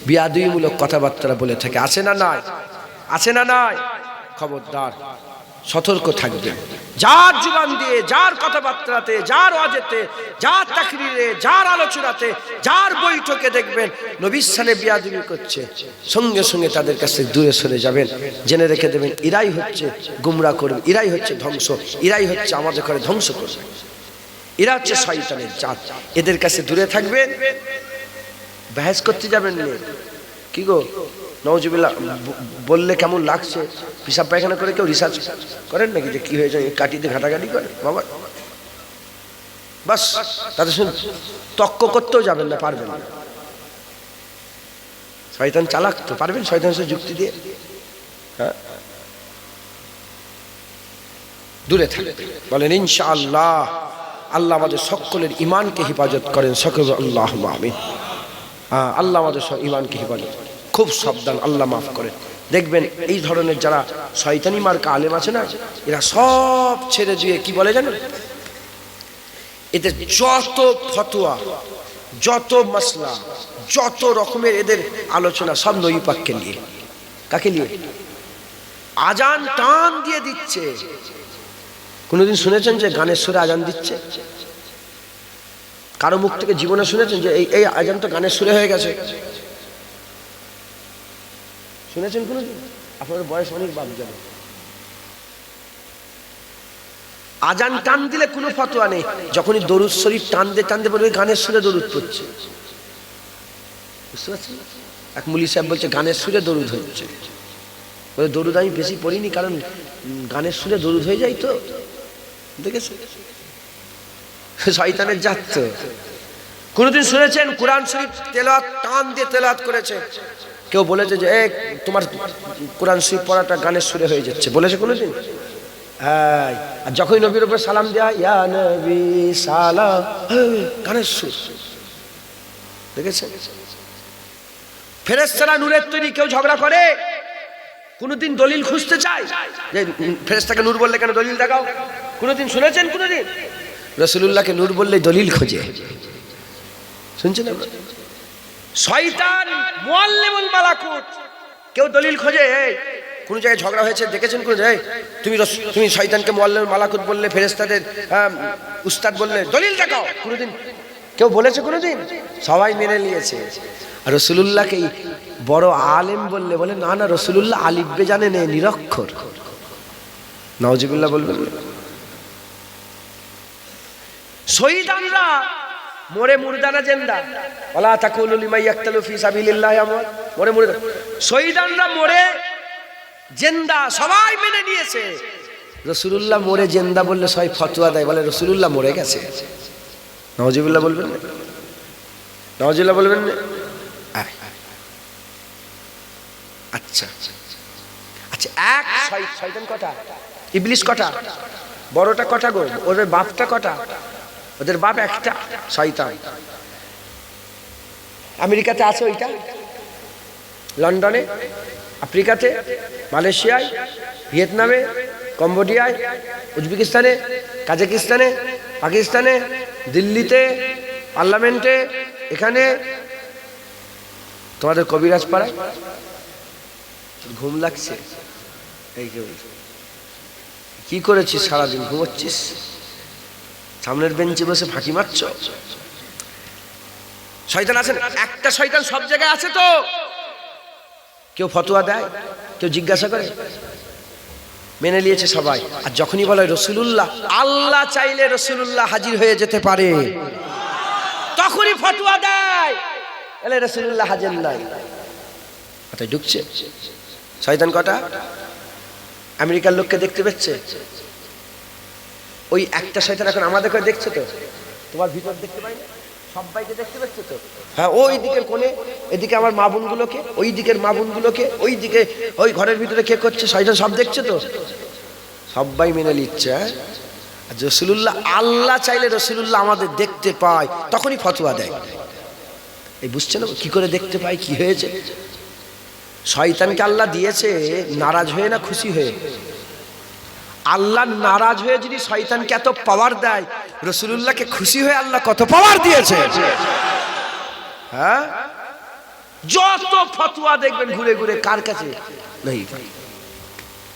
বিয়াদবিমূলক কথাবার্তা বলে থাকে। আছে না নাই? আছে না নাই? খবরদার, সতর্ক থাকবেন। যার জুবান দিয়ে, যার কথাবার্তাতে, যার ওয়াজেতে, যার তাকরিরে, যার আলোচনাতে, যার বৈঠকে দেখবেন নবীর সানে বিয়াদবি করছে, সঙ্গে সঙ্গে তাদের কাছে দূরে সরে যাবেন। জেনে রেখে দেবেন এরাই হচ্ছে গুমরা করবে, এরাই হচ্ছে ধ্বংস, এরাই হচ্ছে আমাদের ঘরে ধ্বংস করবে, এরা হচ্ছে শয়তানের জাত। এদের কাছে দূরে থাকবেন। বাহাস করতে যাবেন না। কি গো নওজুবিল্লাহ বললে কেমন লাগছে? পিসাব পায়খানা করে কেউ রিসার্চ করেন নাকি যে কি হয়েছে, কাটিতে ঘাটাঘাটি করে বাবা? বাস তাদের সঙ্গে তক্ক করতেও যাবেন না, পারবেন না। শয়তান চালাক তো, পারবেন শয়তানের সাথে যুক্তি দিয়ে? হ্যাঁ, দূরে থাকবেন। বলেন ইনশাআল্লাহ। আল্লাহ আমাদের সকলের ইমানকে হেফাজত করেন, সকল আল্লাহ আমিন। আল্লাহ আমাদের ইমানকে হেফাজত, খুব সাবধান, আল্লাহ মাফ করেন। দেখবেন এই ধরনের যারা শয়তানি মার্কা আলেম আছে না, এরা সব ছেড়ে দিয়ে কি বলে জানেন, এদের যত ফতোয়া, যত মাসলা, যত রকমের এদের আলোচনা সব নবী পাককে নিয়ে। কাকে নিয়ে? আজান টান দিয়ে দিচ্ছে। কোনোদিন শুনেছেন যে গানের সুরে আজান দিচ্ছে? কারো মুখ থেকে জীবনে শুনেছেন যে এই আজান তো গানের সুরে হয়ে গেছে? শুনেছেন কোনোদিন? আপনার বয়স অনেক বাদ যাবে। আজান টান দিলে কোনো ফতোয়া নেই। যখনই দরুদ শরীফ টানতে টানতে বলবে গানের সুরে দরুদ পড়ছে, বুঝতে পারছেন? এক মুলি সাহেব বলছে গানের সুরে দরুদ হচ্ছে। বলে দরুদ আমি বেশি পড়িনি, কারণ গানের সুরে দরুদ হয়ে যায় তো। দেখেছো শয়তানের জাত তো। কোনদিন শুনেছেন কোরআন শরীফ তেলাওয়াত টান দিয়ে তেলাওয়াত করেছে? কেউ বলেছে যে তোমার কোরআন শরীফ পড়াটা গানের সুরে হয়ে যাচ্ছে, বলেছে কোনোদিন? হ্যাঁ। আর যখনই নবীর উপর সালাম দেয়া, ইয়া নবী সালাম, গানের সুর। দেখেছেন? ফেরেশতারা নূরের তৈরি, কেউ ঝগড়া করে? কোনোদিন দলিল খুঁজতে চায় যে ফেরেশতাকে নূর বললে কেন দলিল দেখাও? কোনোদিন শুনেছেন? কোনোদিন? রাসূলুল্লাহকে নূর বললেই দলিল খোঁজে। শুনছেন? শয়তান মুআল্লিমুল মালাকুত, কেউ দলিল খোঁজে। কোন জায়গায় ঝগড়া হয়েছে দেখেছেন? কোন জায়গায় তুমি শয়তানকে মুআল্লিমুল মালাকুত বললে, ফেরেশতাদের উস্তাদ বললে, দলিল দেখাও? কোনোদিন কেউ বলেছে? কোনোদিন? সবাই মেনে নিয়েছে। আর রাসূলুল্লাহকে বড় আলেম বললে বলে না না, রাসূলুল্লাহ আলিফ বে জানে না, নিরক্ষর। নাউজুবিল্লাহ বলবেন। শহীদানরা মরে মুর্দানা জিন্দা, ওয়ালা তাকুলু লিমান ইয়াকতালু ফি সাবিলিল্লাহ আমওয়াত। মরে মুর্দা, শহীদানরা মরে জিন্দা, সবাই মেনে নিয়েছে। রাসূলুল্লাহ মরে জিন্দা বললে সবাই ফতোয়া দেয়, বলে রাসূলুল্লাহ মরে গেছে। নাউজুবিল্লাহ বলবেন না? নাউজুবিল্লাহ বলবেন না? আচ্ছা আচ্ছা, এক শয়তান কটা? ইবলিস কটা? বড়টা কটা গো? ওদের বাপটা কটা? ওদের বাপ একটা, শয়তান। আমেরিকাতে আছে ওইটা, লন্ডনে, আফ্রিকাতে, মালয়েশিয়ায়, ভিয়েতনামে, কম্বোডিয়ায়, উজবেকিস্তানে, কাজাকিস্তানে, পাকিস্তানে, দিল্লিতে, পার্লামেন্টে, এখানে, তোমাদের কবিরাজ পাড়ায়। ঘুম লাগছে? এই কি করেছিস সারাদিন? ঘুমোচ্ছিস? সামনের বেঞ্চে বসে ফাঁকি মারছ? শয়তান আছেন, একটা শয়তান সব জায়গায় আছে তো। কেউ ফতোয়া দেয়, কেউ জিজ্ঞাসা করে, মেনে নিয়েছে সবাই। আর যখনই বলে রাসূলুল্লাহ, আল্লাহ চাইলে রাসূলুল্লাহ হাজির হয়ে যেতে পারে, তখনই ফতোয়া দেয়, এলে রাসূলুল্লাহ হাজির নাই। মাথায় ঢুকছে? শয়তান কটা? আমেরিকার লোককে দেখতে পাচ্ছে, ওই একটা শয়তান এখন আমাদের করে দেখছে তো। তোমার ভিতর দেখতে পাই না, সবাইকে দেখতে পাচ্ছে তো। হ্যাঁ, ওই দিকের কোণে, এদিকে আমার মা বোনগুলোকে, ওই দিকের মা বোনগুলোকে, ওই দিকে ওই ঘরের ভিতরে কে করছে, শয়তান সব দেখছে তো। সবাই মেনে নিচ্ছে। রাসূলুল্লাহ, আল্লাহ চাইলে রাসূলুল্লাহ আমাদের দেখতে পায়, তখনই ফতোয়া দেয়। এই বুঝছেন কি করে দেখতে পায়, কি হয়েছে? শয়তানকে আল্লাহ দিয়েছে নারাজ হয়ে না খুশি হয়ে? আল্লাহ নারাজ হয়ে যদি শয়তানকে এত পাওয়ার দেয়, রাসূলুল্লাহকে খুশি হয়ে আল্লাহ কত পাওয়ার দিয়েছে। হ্যাঁ, যত ফতোয়া দেখবেন ঘুরে ঘুরে কার কাছে? নেই,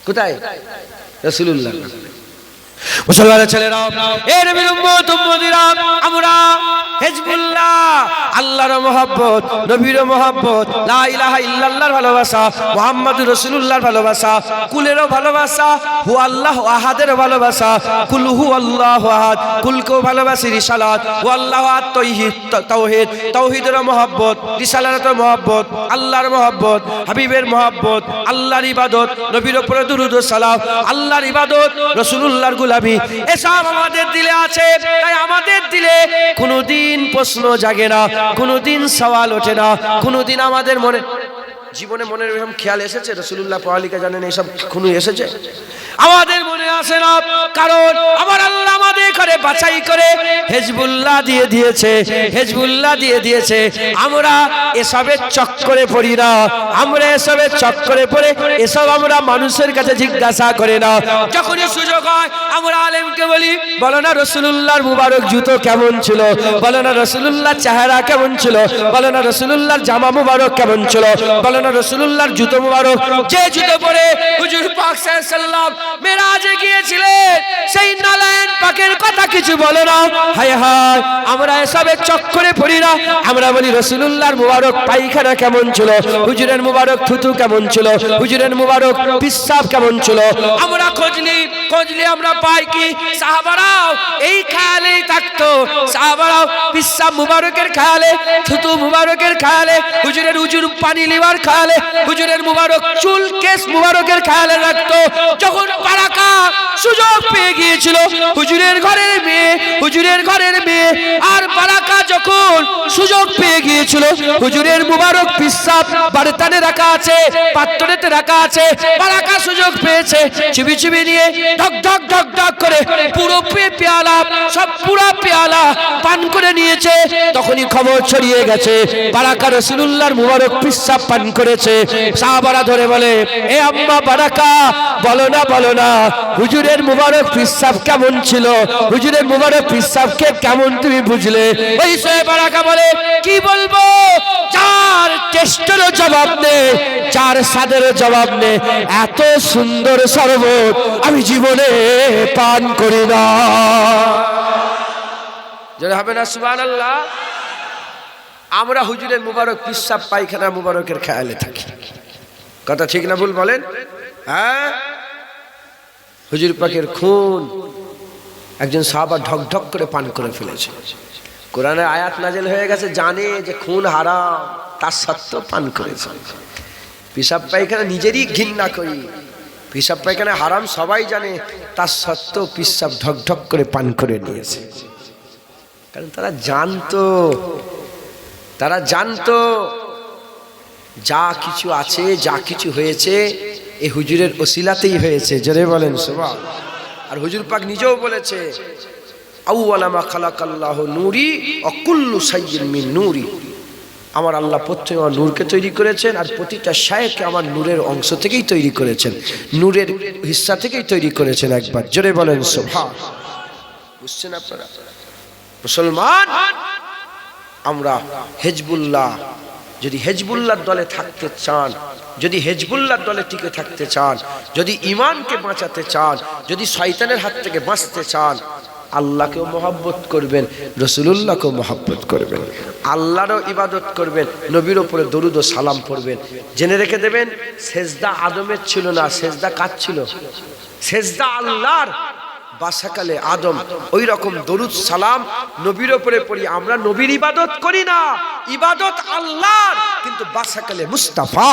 কোথায়? রাসূলুল্লাহ। মুসলমানের ছেলেরা, এ নবীর উম্মত উম্মতিরা, আমরা হিজবুল্লাহ, আল্লাহর মহব্বত, নবীর মহব্বত, লা ইলাহা ইল্লাল্লাহর ভালোবাসা, মুহাম্মাদুর রাসূলুল্লাহর ভালোবাসা, কুলেরও ভালোবাসা, হু আল্লাহ আহাদের ভালোবাসা, কুল হু আল্লাহু আহাদ, কুলকেও ভালোবাসি, রিসালাত, হু আল্লাহু আহাদ, তাওহীদ, তাওহীদের মহব্বত, রিসালাতের মহব্বত, আল্লাহর মহব্বত, হাবিবের মহব্বত, আল্লাহর ইবাদত, নবীর উপরে দুরূদ ও সালাম, আল্লাহর ইবাদত, রাসূলুল্লাহর গোলামি, এসব আমাদের দিলে আছে। তাই আমাদের দিলে কোনোদিন প্রশ্ন জাগে না, কোনোদিন সওয়াল ওঠে না, কোনোদিন আমাদের জীবনে মনের এরকম খেয়াল এসেছে রাসূলুল্লাহ পড়ালিকা জানেন এইসব কোনো এসেছে? আমাদের মনে আসে না, কারণ আমার আল্লাহ আমাদের করে বাছাই করে হিজবুল্লাহ দিয়ে দিয়েছে, হিজবুল্লাহ দিয়ে দিয়েছে। আমরা এসবের চক্করে পড়ি না, আমরা এসবের চক্করে পড়ে এসব আমরা মানুষের কাছে জিজ্ঞাসা করে না। যখনই সুযোগ হয় আমরা আলেমকে বলি, বলো না রাসূলুল্লাহর মুবারক জুতো কেমন ছিল, বলো না রাসূলুল্লাহর চেহারা কেমন ছিল, বলো না রাসূলুল্লাহর জামা মুবারক কেমন ছিল, বলো না রাসূলুল্লাহর জুতো মুবারক, যে জুতো পরে হুজুর পাক সাল্লাল্লাহু আলাইহি সাল্লাম মেরাজে গিয়েছিলেন, সেই নালায়েন পাকের কথা কিছু বলো না। হায় হায়, আমরা এসবের চক্করে পড়ি না। আমরা বলি রাসূলুল্লাহর মুবারক পায়খানা কেমন ছিল, হুজুরের মুবারক থুতু কেমন ছিল, হুজুরের মুবারক পিশাব কেমন ছিল। আমরা খোঁজ নিয়ে আমরা পাই কি সাহাবারাও এই খেয়ালেই থাকতো, সাহাবারাও পিশাব মুবারকের খেয়ালে, থুতু মুবারকের খেয়ালে, হুজুরের উজুর পানি লিবার খেয়ালে, হুজুরের মুবারক চুল কেশ মুবারকের খেয়ালে রাখতো। যখন বারাকা সুযোগ পেয়ে গিয়েছিল, হুজুরের ঘরের মেয়ে আর বারাকা যখন সুযোগ পেয়ে গিয়েছিল, হুজুরের মুবারক পিশাব বারতানে রাখা আছে, পাত্রেতে রাখা আছে, বারাকা সুযোগ পেয়েছে, চিবি চিবি নিয়ে ঢক ঢক ঢক ঢক করে পুরো পেয়ালা, সব পুরো পেয়ালা পান করে নিয়েছে। তখনই খবর ছড়িয়ে গেছে বারাকা রাসূলুল্লাহর মুবারক পিশাব পান করেছে। সাহাবারা ধরে বলে, এ আম্মা বারাকা, বলো না হুজুরের মুবারক পিশাব কেমন ছিল, হুজুরের মুবারক পিশাবকে কেমন তুমি বুঝলে? ওই সাহেব বারাকা বলে, কি বলবো, চার টেস্টেরও জবাব নেই, চার স্বাদেরও জবাব নেই, এত সুন্দর শরবত আমি জীবনে পান করি না। যারা হবে না সুবহানাল্লাহ। আমরা হুজুরের মুবারক পিশাব পায়খানা মুবারকের খেয়ালে থাকি, কথা ঠিক না ভুল বলেন? হ্যাঁ, হুজুর পাকের খুন একজন সাহাবা ঢক ঢক করে পান করে ফেলেছে। কোরআনের আয়াত নাযিল হয়ে গেছে, জানে যে খুন হারাম, তার সত্ত্বেও পান করেছে। পিশাব পায়খানা নিজেরই ঘৃণা করি, পিশাব পায়খানা হারাম সবাই জানে, তার সত্ত্বেও পিশাব ঢক ঢক করে পান করে নিয়েছে। কারণ তারা জানতো যা কিছু আছে, যা কিছু হয়েছে এই হুজুরের ওসিলাতেই হয়েছে। জোরে বলেন সুবহানাল্লাহ। আর হুজুর পাক নিজেও বলেছে, আউওয়ালা মা খালাকাল্লাহু নূরি ওয়া কুল্লু শাইইন মিন নূরি। আমার আল্লাহ প্রথমে আমার নূরকে তৈরি করেছেন, আর প্রতিটা শায়কে আমার নূরের অংশ থেকেই তৈরি করেছেন, নূরের হিস্সা থেকেই তৈরি করেছেন। একবার জোরে বলেন সুবহানাল্লাহ। বুঝছেন আপনারা? মুসলমান আমরা হিজবুল্লাহ, যদি হিজবুল্লাহর দলে থাকতে চান, যদি হিজবুল্লাহর দলে টিকে থাকতে চান, যদি ঈমানকে বাঁচাতে চান, যদি শয়তানের হাত থেকে বাঁচতে চান, আল্লাহকেও মহব্বত করবেন, রাসূলুল্লাহকেও মহব্বত করবেন, আল্লাহরও ইবাদত করবেন, নবীর উপরে দরুদ ও সালাম পড়বেন। জেনে রেখে দেবেন, সেজদা আদমের ছিল না, সেজদা কার ছিল? সেজদা আল্লাহর। বাসাকালে আদম, ওই রকম দরুদ সালাম নবীর উপরে পড়ি। আমরা নবীর ইবাদত করি না, ইবাদত আল্লাহর, কিন্তু বাসাকালে মুস্তাফা।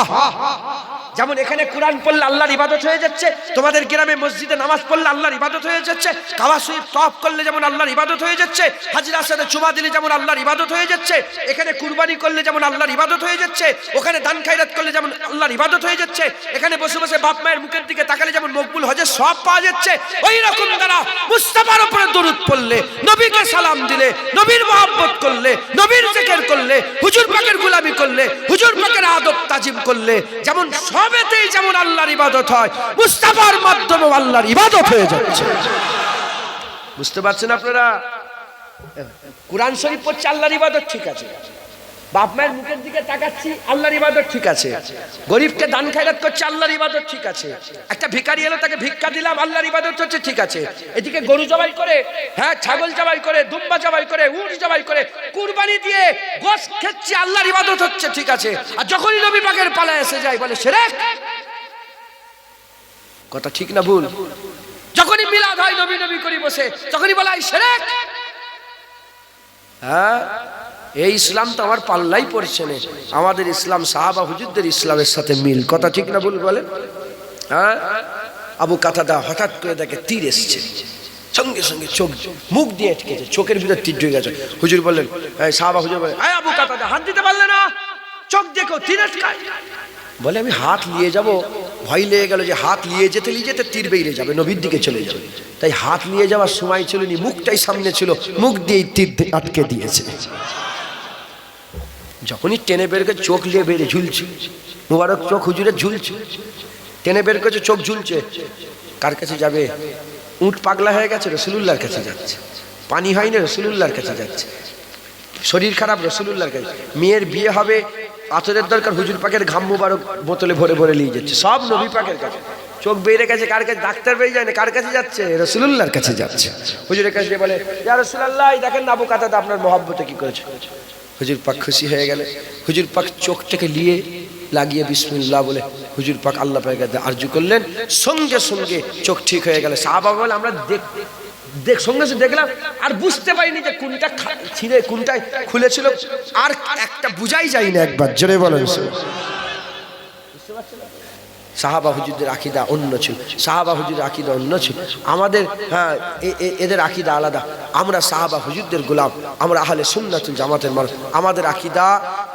যেমন এখানে কোরআন পড়লে আল্লাহর ইবাদত হয়ে যাচ্ছে, তোমাদের গ্রামে মসজিদে নামাজ পড়লে আল্লাহর ইবাদত হয়ে যাচ্ছে, কাবা শরীফ তওয়াফ করলে যেমন আল্লাহর ইবাদত হয়ে যাচ্ছে, হাজরা আসওয়াদে চুমা দিলে যেমন আল্লাহর ইবাদত হয়ে যাচ্ছে, এখানে কুরবানি করলে যেমন আল্লাহর ইবাদত হয়ে যাচ্ছে, ওখানে দান খায়রাত করলে যেমন আল্লাহর ইবাদত হয়ে যাচ্ছে, এখানে বসে বসে বাপ মায়ের মুখের দিকে তাকালে যেমন মকবুল হজের সওয়াব পাওয়া যাচ্ছে, ওই রকম তারা মুস্তাফার উপরে দরুদ পড়লে, নবীকে সালাম দিলে, নবীর মহব্বত করলে, নবীর জিকির করলে, হুজুর পাকের গোলামি করলে, হুজুর পাকের আদব তাজিম করলে, যেমন সবেতেই যেমন আল্লাহর ইবাদত হয়, মুস্তাফার মাধ্যমে আল্লাহর ইবাদত হয়ে যাচ্ছে। বুঝতে পারছেন আপনারা? কোরআন শরীফ পড়ছে আল্লাহর ইবাদত, ঠিক আছে, বাপ মায়ের মুখের দিকে তাকাচ্ছি, আল্লাহর ইবাদত ঠিক আছে। গরিবকে দান খায়রাত করছে, আল্লাহর ইবাদত ঠিক আছে। একটা ভিখারি এলো, তাকে ভিক্ষা দিলাম, আল্লাহর ইবাদত হচ্ছে, ঠিক আছে। এদিকে গরু জবাই করে, হ্যাঁ ছাগল জবাই করে, দুম্বা জবাই করে, উট জবাই করে, কুরবানি দিয়ে গোশত খাচ্ছি, আল্লাহর ইবাদত হচ্ছে, ঠিক আছে। আর যখনই নবী পাকের পালা এসে যায় বলে শিরক। কথা ঠিক না ভুল? যখনই মিলাদ হয় নবী নবী করি বসে, তখনই বলা হয় শিরক। হ্যাঁ, এই ইসলাম তো আমার পাল্লাই পড়ছে না। আমাদের ইসলাম সাহাবা হুজুরদের ইসলামের সাথে মিল। কথা ঠিক না ভুল বলেন? হ্যাঁ, আবু কাতাদা হঠাৎ করে দেখে তীর এসছে, সঙ্গে সঙ্গে চোখ মুখ দিয়ে আটকেছে, চোখের ভিতর তীর ঢুকে গেছে। হুজুর বললেন, সাহাবা হুজুর বলেন, আবু কাতাদা হাত দিতে পারলে না, চোখ দেখো তীর আটকায়। বলে আমি হাত নিয়ে যাব, ভয় লেগে গেল যে হাত নিয়ে যেতে তীর বেরিয়ে যাবে, নবীর দিকে চলে যাবে। তাই হাত নিয়ে যাওয়ার সময় ছিল নি, মুখটাই সামনে ছিল, মুখ দিয়ে তীর আটকে দিয়েছে। যখনই টেনে বের করে চোখ নিয়ে বেড়ে ঝুলছে, মুবারক চোখ হুজুরের ঝুলছে, টেনে বের করেছে, চোখ ঝুলছে। কার কাছে যাবে? উট পাগলা হয়ে গেছে, রাসূলুল্লাহর কাছে যাচ্ছে। পানি হয়নি, রাসূলুল্লাহর কাছে যাচ্ছে। শরীর খারাপ, রাসূলুল্লাহর কাছে। মেয়ের বিয়ে হবে, আতরের দরকার, হুজুর পাকের ঘাম মুবারক বোতলে ভরে ভরে নিয়ে যাচ্ছে, সব নবী পাকের কাছে। চোখ বেরিয়ে গেছে, কার কাছে? ডাক্তার বেরিয়ে যায় না, কার কাছে যাচ্ছে? রাসূলুল্লাহর কাছে যাচ্ছে। হুজুরের কাছে বলে, ইয়া রাসূলুল্লাহ, দেখেন না আবু কাতাদা আপনার মহব্বতে কি করেছে। হুজুর পাক খুশি হয়ে গেলে, হুজুর পাক চোখটাকে নিয়ে লাগিয়ে বিসমিল্লাহ বলে হুজুর পাক আল্লাহ পাকের কাছে আরজু করলেন, সঙ্গে সঙ্গে চোখ ঠিক হয়ে গেল। সাহাবা বলে, আমরা সঙ্গে সঙ্গে দেখলাম, আর বুঝতে পারিনি যে কোনটা ছিঁড়ে কোনটায় খুলেছিল, আর একটা বুঝাই যায় না। একবার জোরে বলেন। সাহাবা হুজুরদের আকীদা অন্য ছিল, সাহাবা হুজুরের আকীদা অন্য ছিল। আমাদের হ্যাঁ এদের আকীদা আলাদা। আমরা সাহাবা হুজুরদের গোলাম, আমরা আহলে সুন্নাতুল জামাতের মানুষ। আমাদের আকীদা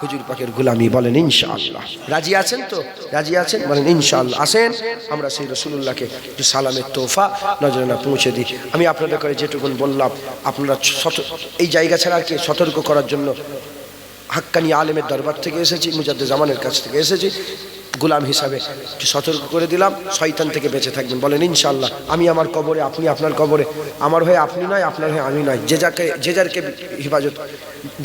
হুজুর পাকের গোলামি। বলেন ইনশাআল্লাহ। রাজি আছেন তো? রাজি আছেন? বলেন ইনশাআল্লাহ। আসেন আমরা সেই রাসূলুল্লাহকে একটু সালামের তোহফা নজরানা পৌঁছে দিই। আমি আপনাদের করে যেটুকুন বললাম, আপনারা এই জায়গা ছাড়া আর কি সতর্ক করার জন্য হাক্কানি আলেমের দরবার থেকে এসেছি, মুজাদ্দিদ জামানের কাছ থেকে এসেছি, গোলাম হিসাবে একটু সতর্ক করে দিলাম, শয়তান থেকে বেঁচে থাকবেন। বলেন ইনশাআল্লাহ। আমি আমার কবরে, আপনি আপনার কবরে, আমার হয়ে আপনি নয়, আপনার হয়ে আমি নয়, যে যারকে হেফাজত।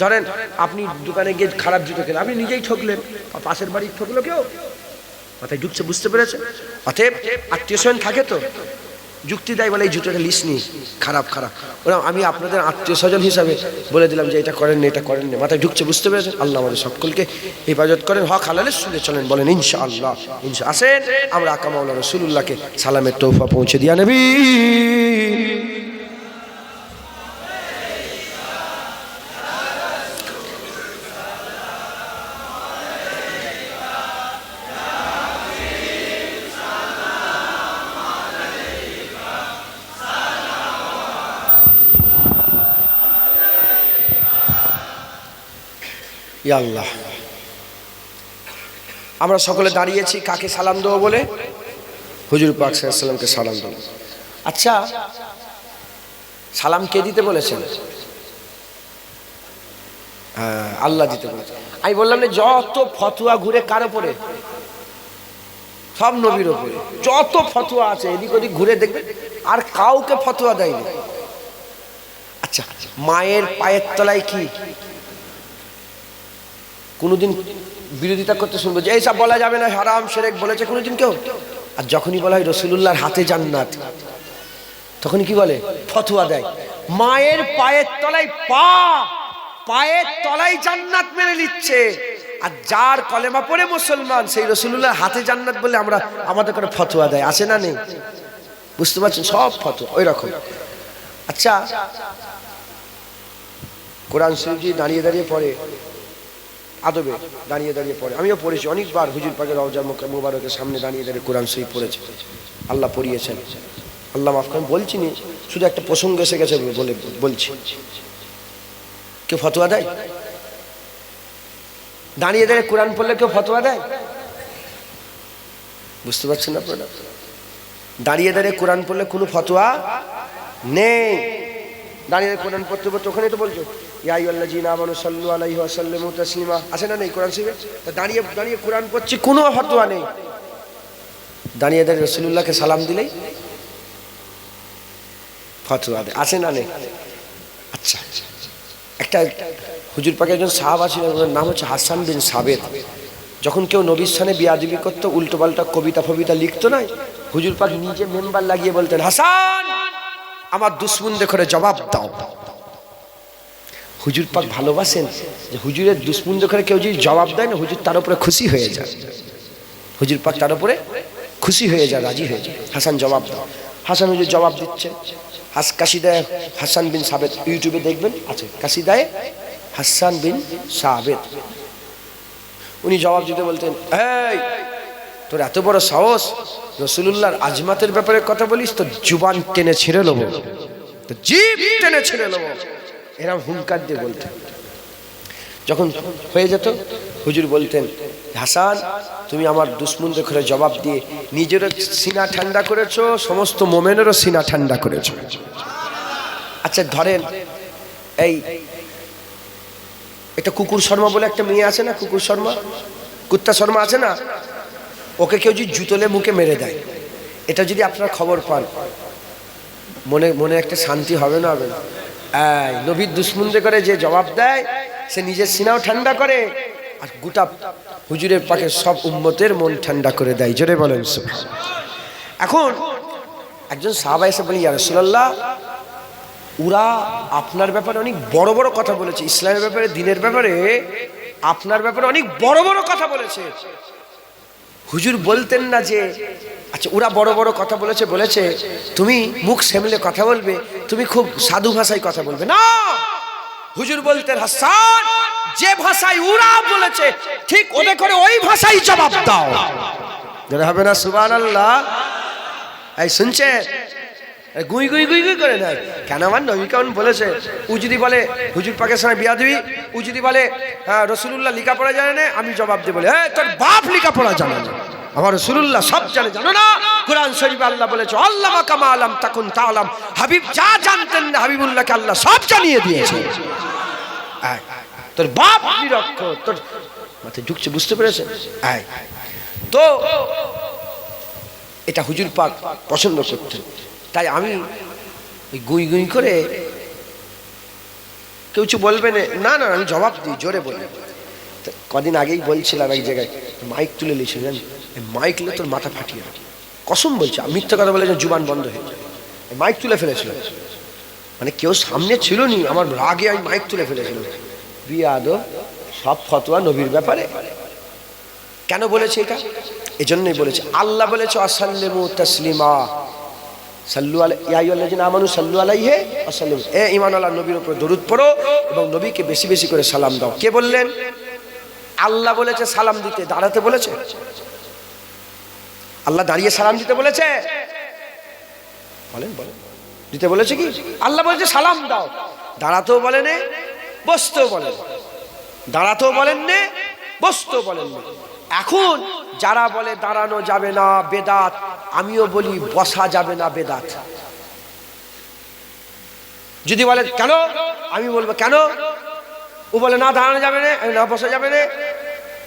ধরেন আপনি দোকানে গিয়ে খারাপ জুতো খেলেন, আপনি নিজেই ঠকলেন, পাশের বাড়ি ঠকলো কেউ, মাথায় ঢুকছে, বুঝতে পেরেছেন? অতএব আত্মীয় স্বজন থাকে তো, যুক্তি দেয়, বলে এই জুতোটা লিস নি, খারাপ খারাপ। ওরা আমি আপনাদের আত্মীয় স্বজন হিসাবে বলে দিলাম যে এটা করেন না, এটা করেন না, মাথায় ঢুকছে, বুঝতে পেরেছেন? আল্লাহ আমাদের সকলকে হেফাজত করেন, হক হালালের শুনে চলেন। বলেন ইনশাআল্লাহ। আসেন আমরা আকা মাওলানা রাসূলুল্লাহকে সালামের তোহফা পৌঁছে দিয়া নবী। ইয়া আল্লাহ, আমরা সকলে দাঁড়িয়েছি কাকে সালাম দেবো বলে? হুজুর পাক সাল্লাল্লাহু আলাইহি ওয়াসাল্লামকে সালাম দেবো। আচ্ছা, সালাম কে দিতে বলেছেন? আল্লাহ দিতে বলেছেন। আমি বললাম না, যত ফতোয়া ঘুরে কার উপরে? সব নবীর উপরে। যত ফতোয়া আছে এদিক ওদিক ঘুরে দেখবে, আর কাউকে ফতোয়া দেয়নি। আচ্ছা, মায়ের পায়ের তলায় কি কোনোদিন বিরোধিতা করতে শুনবো যে এইসব বলা যাবে না, হারাম শিরক বলেছে কোনোদিন কেউ? আর যখনই বলা হয় রাসূলুল্লাহর হাতে জান্নাত, তখন কি বলে? ফতোয়া দেয়। মায়ের পায়ের তলায় পায়ের তলায় জান্নাত মেনে নিচ্ছে, আর যার কলেমা পড়ে মুসলমান, সেই রাসূলুল্লাহর হাতে জান্নাত বলে আমরা আমাদের করে ফতোয়া দেয়। আছে না নেই? বুঝতে পারছেন? সব ফতোয়া ওই রকম। আচ্ছা, কোরআন শরীফ দাঁড়িয়ে দাঁড়িয়ে পড়ে, আদবে দাঁড়িয়ে দাঁড়িয়ে পড়ে। আমিও পড়েছি অনেকবার, হুজুর পাকের রওজা মুবারকের সামনে দাঁড়িয়ে দাঁড়িয়ে কোরআন শরীফ পড়েছি, আল্লাহ পড়িয়েছেন। আল্লাহ মাফ করেন, বলছি নি, শুধু একটা প্রসঙ্গ এসে গেছে বলে বলছি। কেউ ফতোয়া দেয়? দাঁড়িয়ে দাঁড়িয়ে কোরআন পড়লে কেউ ফতোয়া দেয়? বুঝতে পারছেন আপনারা? দাঁড়িয়ে দাঁড়িয়ে কোরআন পড়লে কোনো ফতোয়া নেই। দাঁড়িয়ে কোরআন পড়তে পড়তে ওখানেই তো বলছো ইয়া আইয়ুহাল্লাযীনা আমানু সাল্লু আলাইহি ওয়া সাল্লিমু তাসলিমা, আছে না নেই কোরআন শরীফে? তা দাঁড়িয়ে দাঁড়িয়ে কোরআন পড়ছি, কোনো ফতোয়া নেই। দাঁড়িয়ে দাঁড়িয়ে রাসূলুল্লাহকে সালাম দিলেই ফতোয়া দেয়, আছে না নেই? আচ্ছা, একটা হুজুর পাকে একজন সাহাবা ছিলেন, ওনার নাম হচ্ছে হাসান বিন সাবেত। যখন কেউ নবীর সানে বিয়াদবি করতো, উল্টো পাল্টা কবিতা ফবিতা লিখতো না, হুজুর পাক নিজে মেম্বার লাগিয়ে বলতেন, হাসান আমার দুশ্মনদের করে জবাব দাও। হুজুর পাক ভালোবাসেন যে হুজুরের দুশ্মনদের করে কেউ যদি জবাব দেয় না, হুজুর তার উপরে খুশি হয়ে যায়। হুজুর পাক তার উপরে খুশি হয়ে যায়, রাজি হয়ে যায়। হাসান জবাব দাও। হাসান হুজুর জবাব দিচ্ছে, কাসিদায়ে হাসান বিন সাবেত, ইউটিউবে দেখবেন আছে, কাসিদায়ে হাসান বিন সাবেত। উনি জবাব দিতে বলতেন, এই তোর এত বড় সাহস, রাসূলুল্লাহর আজমাতের ব্যাপারে কথা বলিস, তো জুবান টেনে ছিঁড়ে নেবো, তো জিভ টেনে ছিঁড়ে নেবো, এরকম হুঙ্কার দিয়ে বলতেন। যখন হয়ে যেত, হুজুর বলতেন, হাসান তুমি আমার দুশ্মনদের করে জবাব দিয়ে নিজেরও সিনা ঠান্ডা করেছো, সমস্ত মোমেনেরও সিনা ঠান্ডা করেছো। আচ্ছা ধরেন এই একটা কুকুর শর্মা বলে একটা মেয়ে আছে না, কুকুর শর্মা, কুত্তা শর্মা আছে না, ওকে কেউ যদি জুতোলে মুখে মেরে দেয়, এটা যদি আপনারা খবর পান, মনে মনে একটা শান্তি হবে না? হবে না? নবীর দুশ্মনদের করে যে জবাব দেয়, সে নিজের সিনাও ঠান্ডা করে, আর গোটা হুজুরের পাকে সব উম্মতের মন ঠান্ডা করে দেয়। জোরে বলেন সুবহানাল্লাহ। এখন একজন সাহাবা এসে বলি, ইয়া রাসূলুল্লাহ, ওরা আপনার ব্যাপারে অনেক বড় বড় কথা বলেছে, ইসলামের ব্যাপারে, দিনের ব্যাপারে, আপনার ব্যাপারে অনেক বড় বড় কথা বলেছে। হুজুর বলতেন না যে আচ্ছা ওরা বড় বড় কথা বলেছে, বলেছে তুমি মুখ সামলে কথা বলবে, তুমি খুব সাধু ভাষায় কথা বলবে না। হুজুর বলতেন, হাসান যে ভাষায় ওরা বলেছে ঠিক ওদের করে ওই ভাষায় জবাব দাও। যেটা হবে না সুবহানাল্লাহ? এই শুনছে গুই গুই গুই গুই করে নাই কেন? আমার নবী কেমন বলেছে, ও যদি বলে হুজুর পাকের সঙ্গে বিয়া দিবি, ও যদি বলে হ্যাঁ রাসূলুল্লাহ লেখাপড়া জানে না, আমি জবাব দেব, বলে তোর বাপ লেখাপড়া জানে না, আমার রাসূলুল্লাহ সব জানে, জানো না? কোরআন শরীফে আল্লাহ বলেছে, আল্লামা কামা আলাম তাকুন তাআলাম, হাবিব যা জানতেন না হাবিবুল্লাহকে আল্লাহ সব জানিয়ে দিয়েছে। তোর বাপ নিরক্ষর, তোর মাথায় ঢুকছে, বুঝতে পেরেছেন? তো এটা হুজুর পাক পছন্দ করতেন। তাই আমি গুই গুই করে কেউ কিছু বলবে না, না আমি জবাব দিই, জোরে বলি। কদিন আগেই বলছিলাম এক জায়গায়, মাইক তুলে নিয়েছিল, জানি মাইক নিলে তোর মাথা ফাটিয়ে রাখি, কসম বলছি, মিথ্যা কথা বলে জুবান বন্ধ হয়ে যায়। মাইক তুলে ফেলেছিল, মানে কেউ সামনে ছিল নি, আমার রাগে আমি মাইক তুলে ফেলেছিল। বিয়াদব, সব ফতোয়া নবীর ব্যাপারে। কেন বলেছে এটা? এজন্যই বলেছে, আল্লাহ বলেছে আসাল্লিমু তাসলিমা, সাল্লু আলাইহি ইয়া আইয়ুহাল্লাযিনা আমানু সাল্লু আলাইহি ওয়া সাল্লিমু, এ ঈমানওয়ালা নবীর উপর দরুদ পড়ো এবং নবীকে বেশি বেশি করে সালাম দাও। কে বললেন? আল্লাহ বলেছে সালাম দিতে, দাঁড়াতে বলেছে? আল্লাহ দাঁড়িয়ে সালাম দিতে বলেছে? বলেন বলেন, দিতে বলেছে কি? আল্লাহ বলেছে সালাম দাও, দাঁড়াতেও বলেন, বসতেও বলেন, দাঁড়াতেও বলেন নে, বসতেও বলেন না। এখন যারা বলে দাঁড়ানো যাবে না বেদাত, আমিও বলি বসা যাবে না বেদাত। যদি বলে কেন, আমি বলবো কেন? ও বলে না দাঁড়ানো যাবে না, না বসা যাবে না।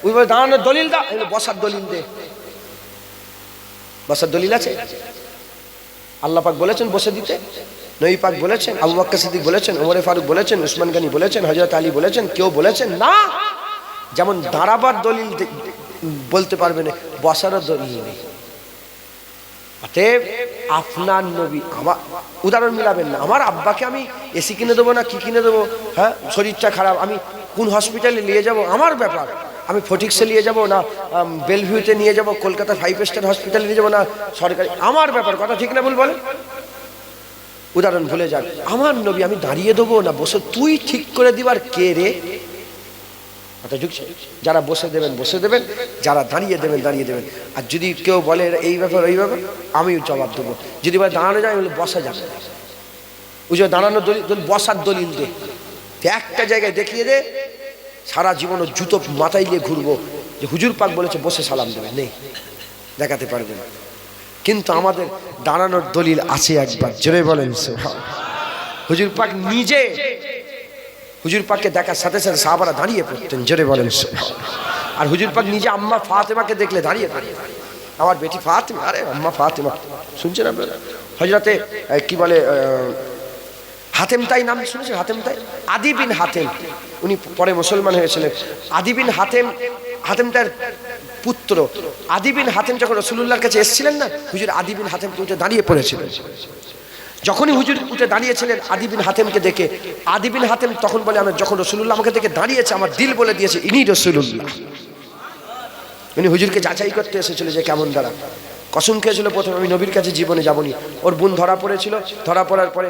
ওই বলে দাঁড়ানোর দলিল দা, বসার দলিল দে। বসার দলিল আছে? আল্লাহ পাক বলেছেন বসে দিতে, নবী পাক বলেছেন, আবু বকর সিদ্দিক বলেছেন, ওমর ফারুক বলেছেন, উসমান গনি বলেছেন, হযরত আলী বলেছেন, কেউ বলেছেন না? যেমন দাঁড়াবার দলিল বলতে পারবে না, বসারও দলিল নেই। অতএব আপনার নবী, আমার উদাহরণ মিলাবেন না। আমার আব্বাকে আমি এসি কিনে দেবো না কি কিনে দেবো, হ্যাঁ শরীরটা খারাপ, আমি কোন হসপিটালে নিয়ে যাব আমার ব্যাপার। আমি ফটিক্সে নিয়ে যাব না বেলভিউতে নিয়ে যাব, কলকাতা 5 স্টার হসপিটালে নিয়ে যাবো না সরকারি, আমার ব্যাপার। কথা ঠিক না ভুল বলেন? উদাহরণ ভুলে যান। আমার নবী আমি দাঁড়িয়ে দেবো না বসে, তুই ঠিক করে দিবার কে রে? যারা বসে দেবেন বসে দেবেন, যারা দাঁড়িয়ে দেবেন দাঁড়িয়ে দেবেন। আর যদি কেউ বলে এই ব্যাপার ওই ব্যাপার, আমিও জবাব দেবো। যদি বলে দাঁড়ানো যায়, বলে বসা যাবে। ওই যে দাঁড়ানোর দলিল, বসার দলিল দে, একটা জায়গায় দেখিয়ে দে, সারা জীবন জুতো মাথায় নিয়ে ঘুরবো যে হুজুর পাক বলেছে বসে সালাম দেবে, নেই, দেখাতে পারবে না। কিন্তু আমাদের দাঁড়ানোর দলিল আছে একবার, জোরে বলেন হুজুর পাক নিজে, হুজুর পাককে দেখার সাথে সাথে সাহাবারা দাঁড়িয়ে পড়তেন, জোরে বলেন। আর হুজুর পাক নিজে আম্মা ফাতেমাকে দেখলে দাঁড়িয়ে পড়তেন, আমার বেটি ফাতেমা, আরে আম্মা ফাতেমা, শুনছেন আপনারা? হযরতে কি বলে হাতেম তাই নাম শুনেছেন? হাতেম তাই, আদি বিন হাতেম, উনি পরে মুসলমান হয়েছিলেন। আদি বিন হাতেম, হাতেম তার পুত্র। আদি বিন হাতেম যখন রাসূলুল্লাহর কাছে এসেছিলেন না, হুজুর আদি বিন হাতেমকে উঠে দাঁড়িয়ে পড়েছিলেন। যখনই হুজুর উঠে দাঁড়িয়েছিলেন আদি বিন হাতেমকে দেখে, আদি বিন হাতেম তখন বলে, আমি যখন রাসূলুল্লাহ আমাকে দেখে দাঁড়িয়েছে, আমার দিল বলে দিয়েছে ইনি রাসূলুল্লাহ। উনি হুজুরকে যাচাই করতে এসেছিল যে কেমন দাঁড়া। কসম খেয়েছিল প্রথমে আমি নবীর কাছে জীবনে যাবনি। ওর বোন ধরা পড়েছিল, ধরা পড়ার পরে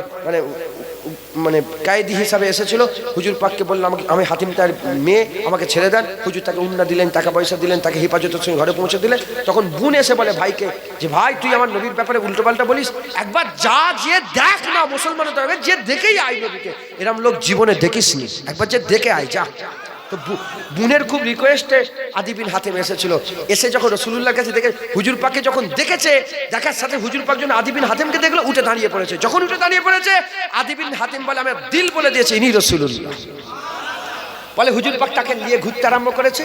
মানে কায়েদি হিসাবে এসেছিল। হুজুর পাককে বললাম আমি হাতিম তার মেয়ে, আমাকে ছেড়ে দেন। হুজুর তাকে উন্না দিলেন, টাকা পয়সা দিলেন, তাকে হেফাজতের সঙ্গে ঘরে পৌঁছে দিলেন। তখন বোন এসে বলে ভাইকে যে ভাই তুই আমার নবীর ব্যাপারে উল্টোপাল্টা বলিস, একবার যা যে দেখ না, মুসলমান হতে হবে, যে দেখেই আয় নবীকে। এরম লোক জীবনে দেখিস নি, একবার যে দেখে আয় যা। তো বোনের খুব রিকোয়েস্টে আদি বিন হাতেম এসেছিল। এসে যখন রাসূলুল্লাহর কাছে দেখে হুজুর পাককে যখন দেখেছে, দেখার সাথে হুজুর পাক যখন আদি বিন হাতেমকে দেখলো, উঠে দাঁড়িয়ে পড়েছে। যখন উঠে দাঁড়িয়ে পড়েছে, আদি বিন হাতেম বলে আমার দিল বলে দিয়েছে ইনি রাসূলুল্লাহ। বলে হুজুর পাক তাকে নিয়ে ঘুরতে আরম্ভ করেছে।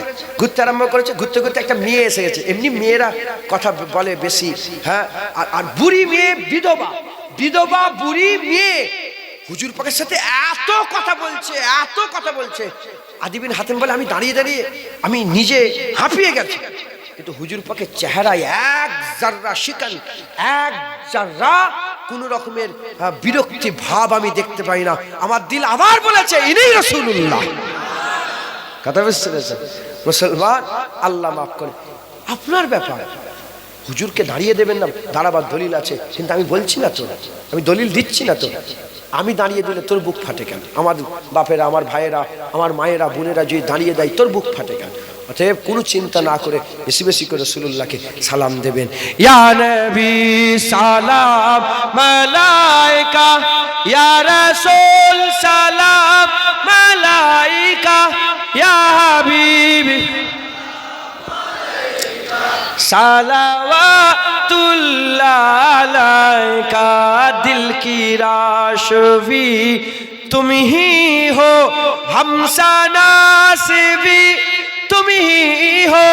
ঘুরতে ঘুরতে একটা মেয়ে এসে গেছে। এমনি মেয়েরা কথা বলে বেশি, হ্যাঁ। আর বুড়ি মেয়ে, বিধবা বুড়ি মেয়ে হুজুর পাকের সাথে এত কথা বলছে। আদি বিন হাতেম বলে আমি দাঁড়িয়ে দাঁড়িয়ে আমি নিজে হাঁপিয়ে গেছি, কিন্তু হুজুর পাকের চেহারায় এক জাররা শিকান, এক জাররা কোন রকমের বিরক্তি ভাব আমি দেখতে পাই না। আমার দিল আবার বলেছে ইনিই রাসূলুল্লাহ। কথা বুঝতে পেরেছেন মুসলমান? আল্লাহ মাফ করে। আপনার ব্যাপার, হুজুরকে দাঁড়িয়ে দেবেন না, দাঁড়াবার দলিল আছে, কিন্তু আমি বলছি না তো, আমি দলিল দিচ্ছি না তো। আমি দাঁড়িয়ে দিলে তোর বুক ফাটে কেন? আমার বাপেরা, আমার ভাইয়েরা, আমার মায়েরা, বোনেরা যদি দাঁড়িয়ে দেয়, তোর বুক ফাটে কেন? অতএব কোনো চিন্তা না করে বেশি বেশি করে রাসূলুল্লাহকে সালাম দেবেন। ইয়া নবী সালাম মালাইকা, ইয়া রাসূল সালাম মালাইকা, ইয়া হাবিবি সালাওয়াতুল্লাহ আলাইকা। दिल की राशवी तुम ही हो, हमसा नासिबी तुम ही हो,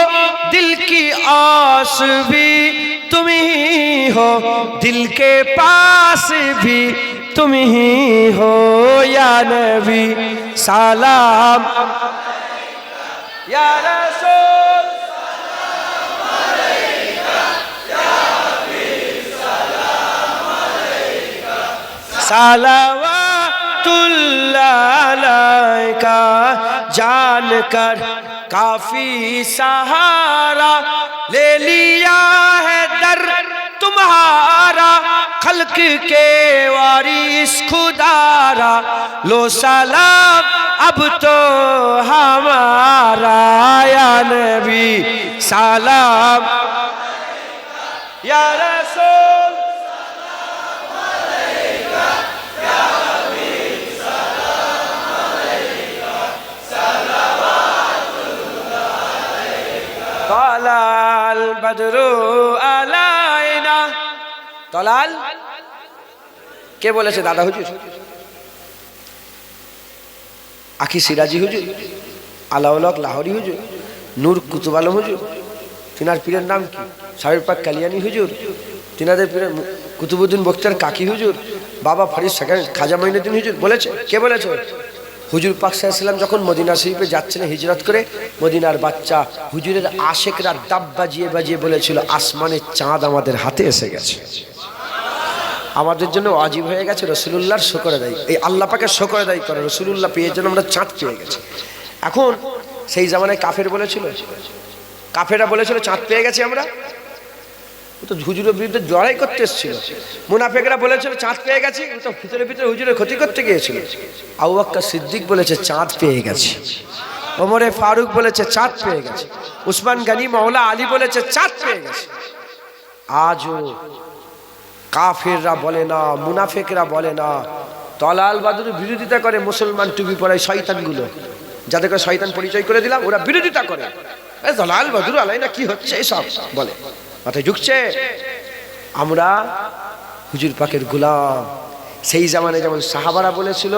दिल की आस भी तुम ही हो, दिल के पास भी तुम ही हो। या नबी सलाम, या रसूल सलावतुल्लाह अलैका। जानकर काफी सहारा ले लिया है दर तुम्हारा, खल्क के वारिस खुदारा, लो सलाम अब तो हमारा। या नबी सलाम, या रसूल তলাল বদরু আলাইনা। তলাল কে বলেছে? দাদা হুজুর, আখি সিরাজি হুজুর, আলাউলক লাহোরি হুজুর, নূর কুতুব আলম হুজুর, তিনার পীরের নাম কি? সাহেব পাক কালিয়ানি হুজুর, তিনাদের পীরের কুতুবুদ্দিন বখতিয়ার কাকি হুজুর, বাবা ফরিদ সেকেন্ড খাজা মঈনুদ্দিন হুজুর বলেছে? কে বলেছে? হুজুর পাক সাল্লাল্লাহু আলাইহি ওয়াসাল্লাম যখন মদিনা শরীফে যাচ্ছিলেন হিজরত করে, মদিনার বাচ্চা হুজুরের আশেকরা দাব বাজিয়ে বাজিয়ে বলেছিল আসমানের চাঁদ আমাদের হাতে এসে গেছে। আমাদের জন্য ওয়াজিব হয়ে গেছে রাসূলুল্লাহর শুকর আদায়, এই আল্লাহ পাকের শুকর আদায় করে। রাসূলুল্লাহ পেয়ে যেন আমরা চাঁদ পেয়ে গেছি। এখন সেই জামানায় কাফের বলেছিল, কাফেররা বলেছিল চাঁদ পেয়ে গেছি আমরা, তো হুজুরের বিরুদ্ধে লড়াই করতে এসেছিল। মুনাফিকরা বলেছিল চাঁদ পেয়ে গেছি, তো ভিতরে ভিতরে হুজুরের ক্ষতি করতে গিয়েছিল। আবু বকর সিদ্দিক বলেছে চাঁদ পেয়ে গেছে, ওমরে ফারুক বলেছে চাঁদ পেয়ে গেছে, উসমান গনি মাওলা আলী বলেছে চাঁদ পেয়ে গেছে। আজও কাফেররা বলে না, মুনাফিকরা বলে না, তলাল বাদুর বিরোধিতা করে মুসলমান টুপি পরায় শয়তানগুলো, যাদেরকে শয়তান পরিচয় করে দিলাম, ওরা বিরোধিতা করে। তলাল বাদুর আলাই না কি হচ্ছে এসব বলে, মাথায় ঢুকছে। আমরা হুজুর পাকের গোলাম। সেই জামানায় যেমন সাহাবারা বলেছিল